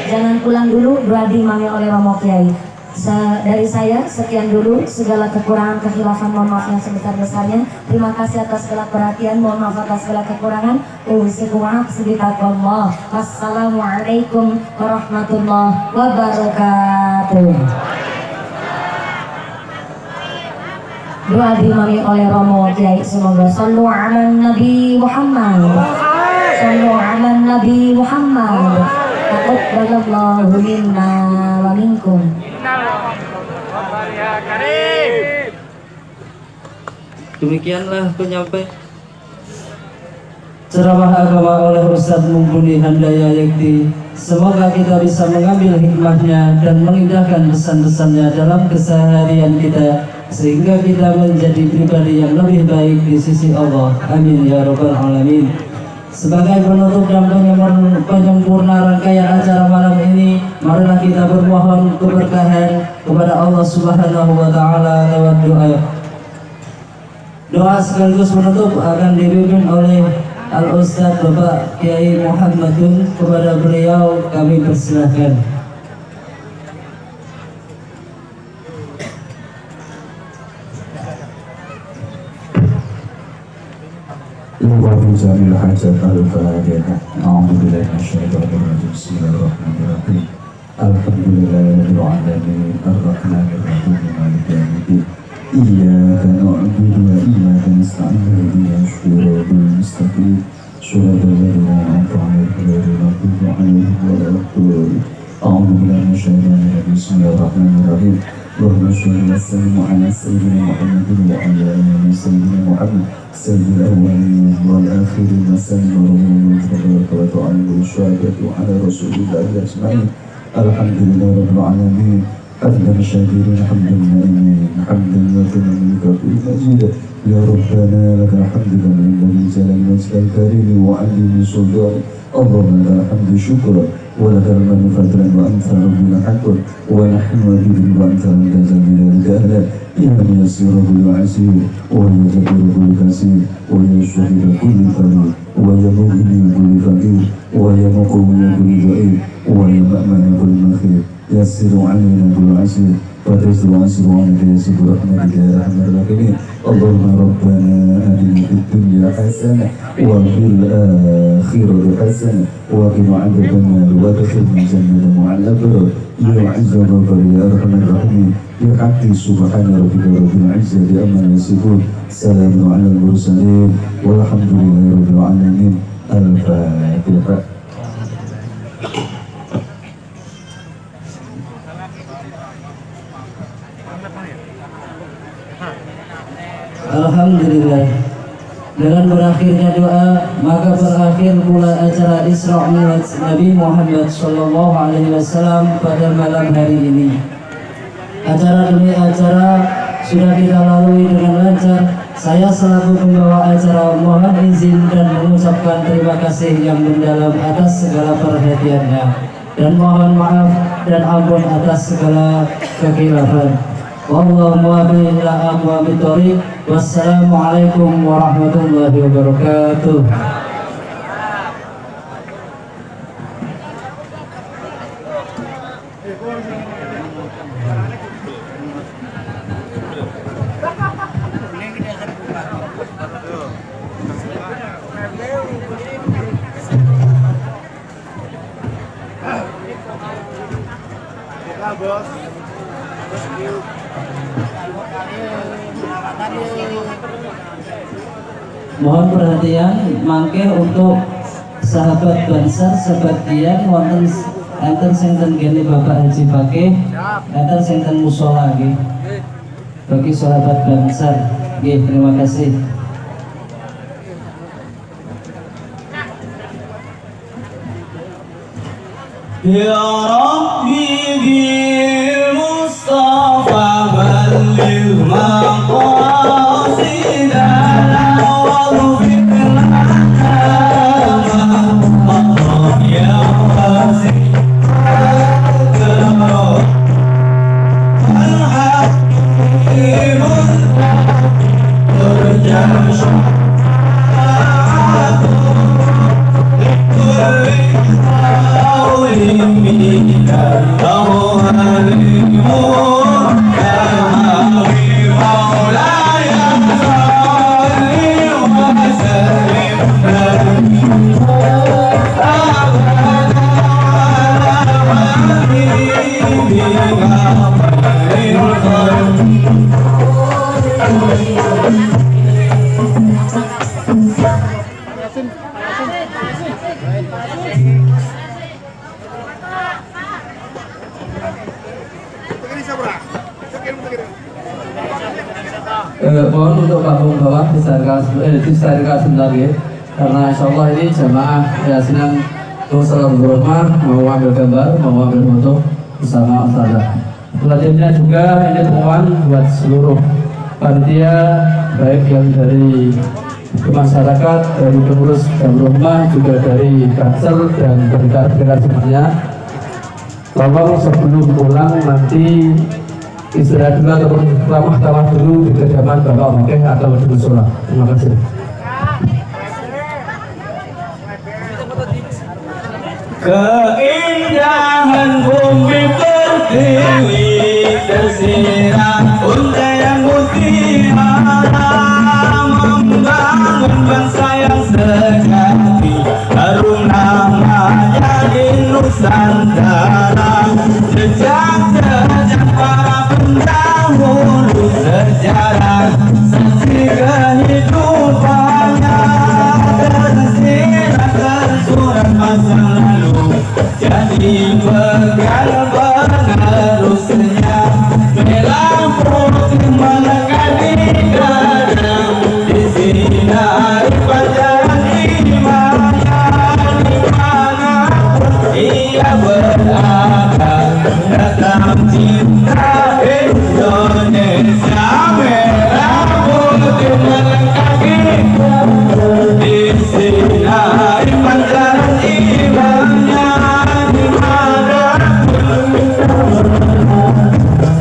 Jangan pulang dulu, doa diimami oleh Romo Kiai. Dari saya sekian dulu, segala kekurangan kekhilafan mohon maaf yang sebesar-besarnya. Terima kasih atas segala perhatian, mohon maaf atas segala kekurangan. Wassalamualaikum warahmatullahi wabarakatuh. Doa diimami oleh Romo Kiai, semoga sallu ala Nabi Muhammad, sallu ala Nabi Muhammad, taqabbalallahu minna wa minkum. Demikianlah penyampai ceramah agama oleh Ustadz Mumpuni Handaya Yakti. Semoga kita bisa mengambil hikmahnya dan mengindahkan pesan-pesannya dalam keseharian kita, sehingga kita menjadi pribadi yang lebih baik di sisi Allah. Amin ya rabbal alamin. Sebagai penutup dan penyempurna rangkaian acara malam ini, marilah kita bermohon keberkahan kepada Allah Subhanahu wa taala lewat doa. Doa sekaligus penutup akan dipimpin oleh Al-Ustadz Bapak Kiai Muhammadun. Kepada beliau kami persilahkan. Luwadu jamil hajat al-fatihah. A'udzubillahi minasyaitonir rajim. Bismillahirrahmanirrahim. Alhamdulillahirabbil alamin. Arrahmanir rahim. Maliki yaumiddin. Iyyaka na'budu wa iyyaka nasta'in. Ihdinas siratal mustaqim. Shiratal ladzina an'amta 'alaihim ghairil maghdubi 'alaihim waladdallin. A'udzubillahi minasyaitonir rajim. Bismillahirrahmanirrahim. Allahumma shalli wa sallim 'ala sayyidina Muhammadin wa 'ala ali sayyidina Muhammad. سيد الأولين والآخرين وسلم ورحمه تبارك وتعالى والشهادة على رسول الله أجمعين. الحمد لله رب العالمين. حمدا شاكرين حمدا نائمين حمدا يتمنى في المجيد. يا ربنا لك الحمد كما ينبغي جلال وجهك الكريم وعلي سلطانك. اللهم لك الحمد شكرا ولك المن فضلا وأنت ربنا حقا ونحن عبيد وأنت من جميل الجهل. يا يسير كل عسير ويا جبير كل كثير ويا شهيد كل فريد ويا مغني كل فقير ويا مقوم كل ضعيف ويا مأمن كل مخير. يسر علينا كل عسير فتجد وعسر عنك يسر برحمتك يا أرحم الراحمين. اللهم ربنا آتنا في الدنيا حسنة وفي الآخرة حسنة وقنا عذاب النار وادخلنا الجنة مع الأبرار. يا عز وجل يا أرحم الراحمين. بحق سبحان ربك رب العزة عما يصفون. سلام على المرسلين والحمد لله رب العالمين. الفاتحة. Alhamdulillah. Dengan berakhirnya doa, maka berakhir pula acara Isra Mi'raj Nabi Muhammad SAW pada malam hari ini. Acara demi acara sudah kita lalui dengan lancar. Saya selaku pembawa acara mohon izin dan mengucapkan terima kasih yang mendalam atas segala perhatiannya, dan mohon maaf dan ampun atas segala kekhilafan. Wallahu muwaffiq ila aqwamit thoriq. Wassalamualaikum warahmatullahi wabarakatuh. Mohon perhatian mangke untuk sahabat Bansar sebagian wonten enten sing ten kene Bapak Haji Fakih, enten sing ten mushola nggih. Bagi sahabat Bansar nggih, terima kasih. Ya Rabbi bil Mustafa balligh maqasidana waghfir lana ya wasi Oh Mohon untuk panggung bawah diselarkan sebentar ya, karena insya Allah ini jamaah ya senang mau salam berumah, mau ambil gambar, mau ambil foto bersama Ustazah. Selanjutnya juga ini pengumuman buat seluruh panitia, baik yang dari masyarakat, dari pengurus dan rumah, juga dari Kansel dan berdekat semuanya. Tolong sebelum pulang nanti istirahat dulu ataupun ramah-tamah dulu di kediaman Bapak Wakil atau di musola. Terima kasih. Keindahan bumi pertiwi tersirat unta yang mutiara membangun bangsa yang sejati, harum namanya di Nusantara. Jejak-jejak para pendahulu sejarah, saksi kehidupannya tersirat tersurat masa lalu, jadi bekal penerusnya. Merah putih melekat di dada, di sinar panjang imannya, dimanapun ia berada, datang cinta Indonesia. Merah putih melekat di sinar panjang imannya,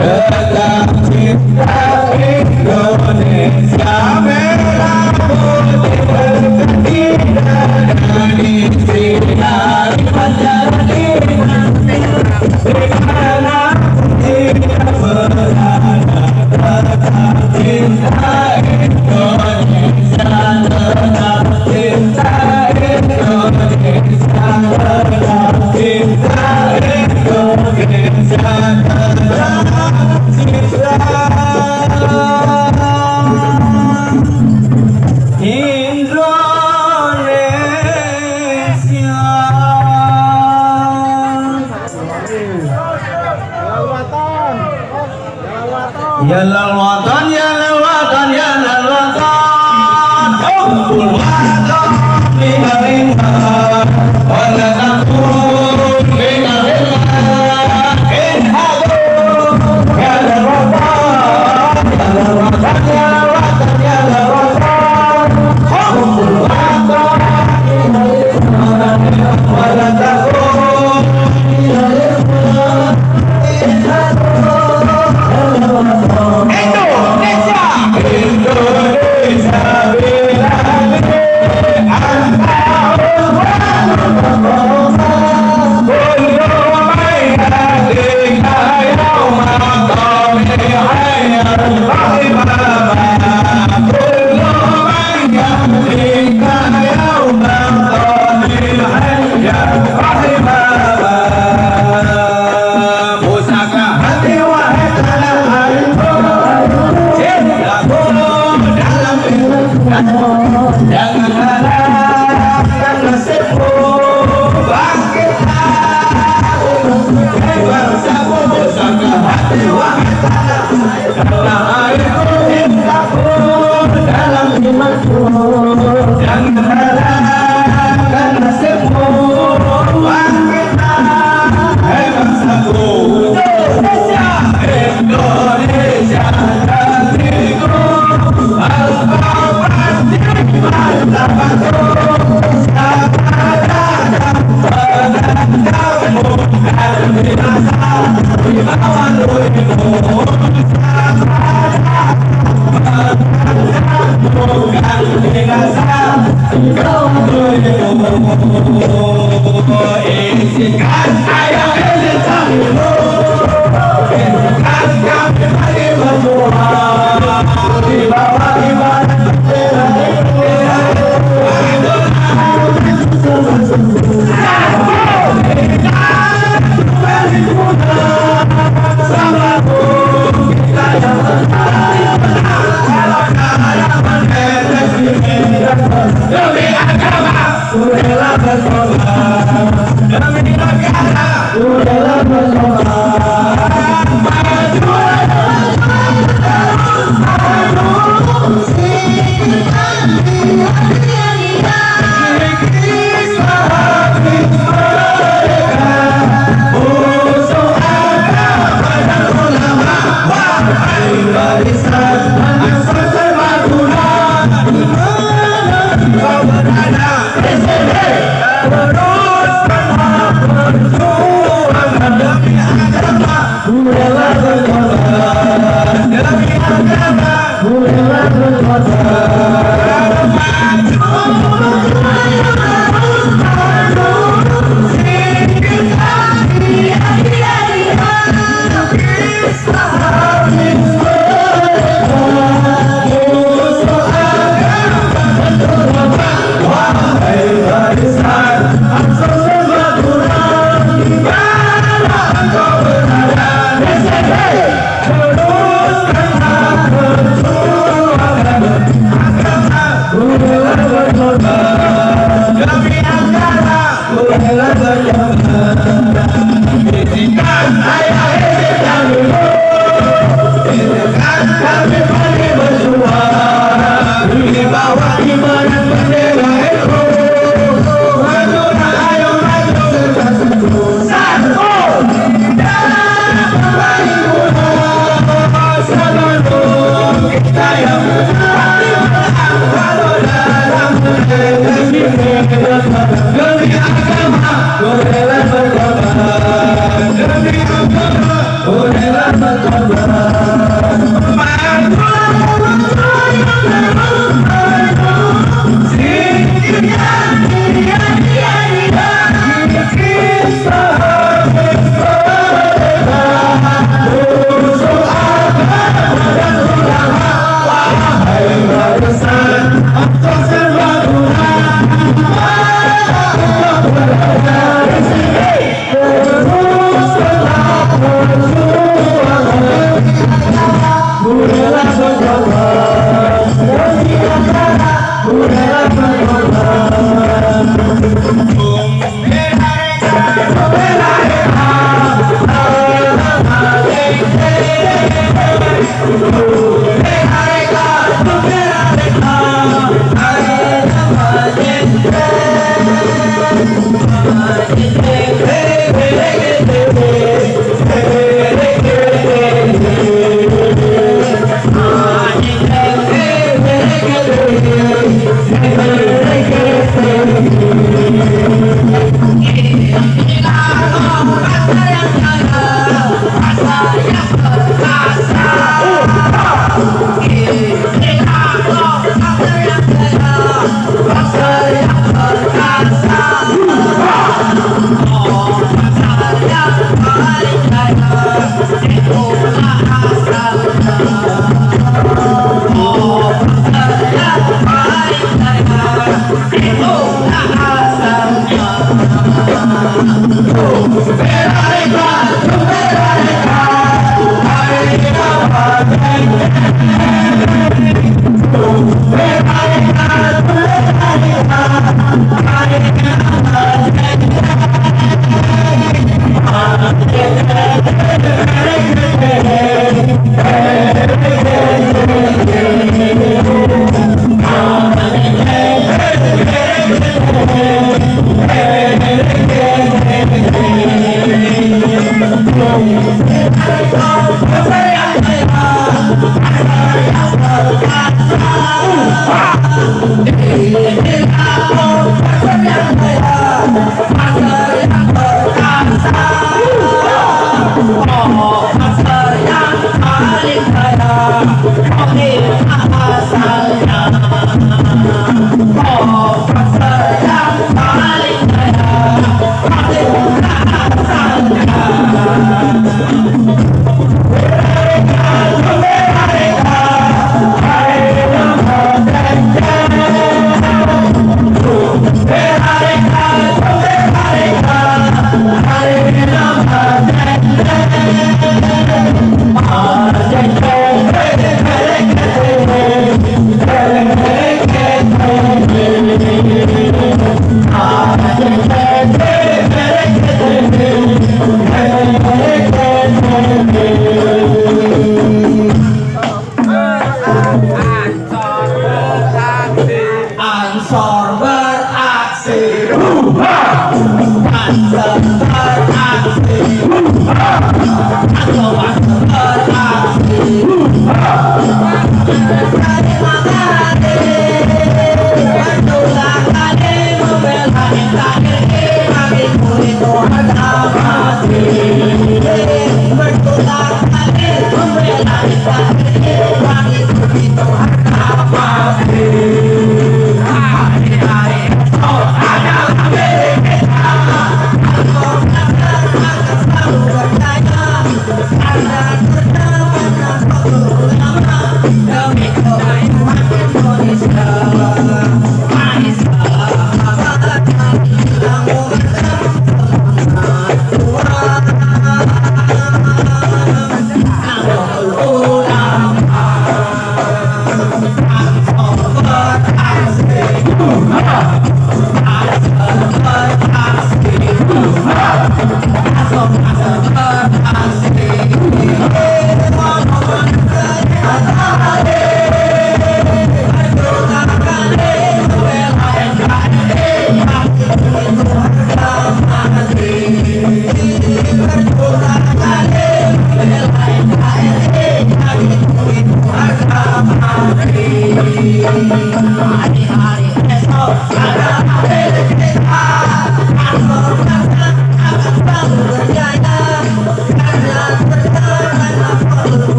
tetap cinta Indonesia. Merah putih berganti dada, di sinar panjang dimana dia berada, tetap cinta Indonesia, tetap cinta Indonesia, tetap cinta Indonesia, tetap cinta Ya lal watan, ya lal watan, ya lal watan, hubbul watan lima wa la takun lima in hadu ya lal watan, ya lal watan, ya lal watan, ya lal watan, hubbul watan wa la takun in hadu. Indonesia bilani antaul kullu man yahdika yawma qawmi'ayyan rahimana, kullu man yahdika yawma qawmi'ayyan rahimana. Pusaka hati wahai tanah airku, cintaku dalam hidupku, jangan harapkan nasibmu, bangkitlah bangsaku. Pusaka hati wahai tanah airku, cintaku dalam hidupku, jangan harapkan nasibmu, bangkitlah bangsaku. Indonesia negeriku, al-Quran di martabatku, sahadat penandangmu dan binasa di bawah luimu, sahadat penandangmu dan binasa di bawah luimu. Isikan ayat Indonesia, kami mari berdoa di bawah ibadah bendera demi agama, bela berkorban demi negara, ku rela berkorban. Maju terus maju, sikitkan dia. Kisah habis mereka, musuh agama dan ulama, wahai barisan Ansor Serbaguna, kau berada di sini, teruskanlah perjuangan demi agama, ku rela berkorban demi agama, ku rela berkorban.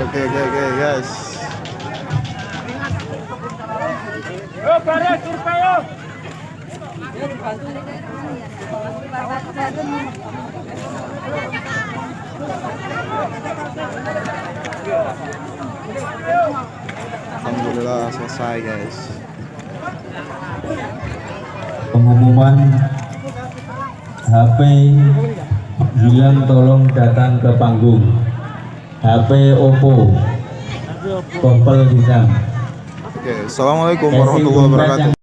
Oke guys. Alhamdulillah selesai guys. Pengumuman HP hilang tolong datang ke panggung. HP Oppo Kompel hilang. Oke, assalamualaikum warahmatullahi wabarakatuh.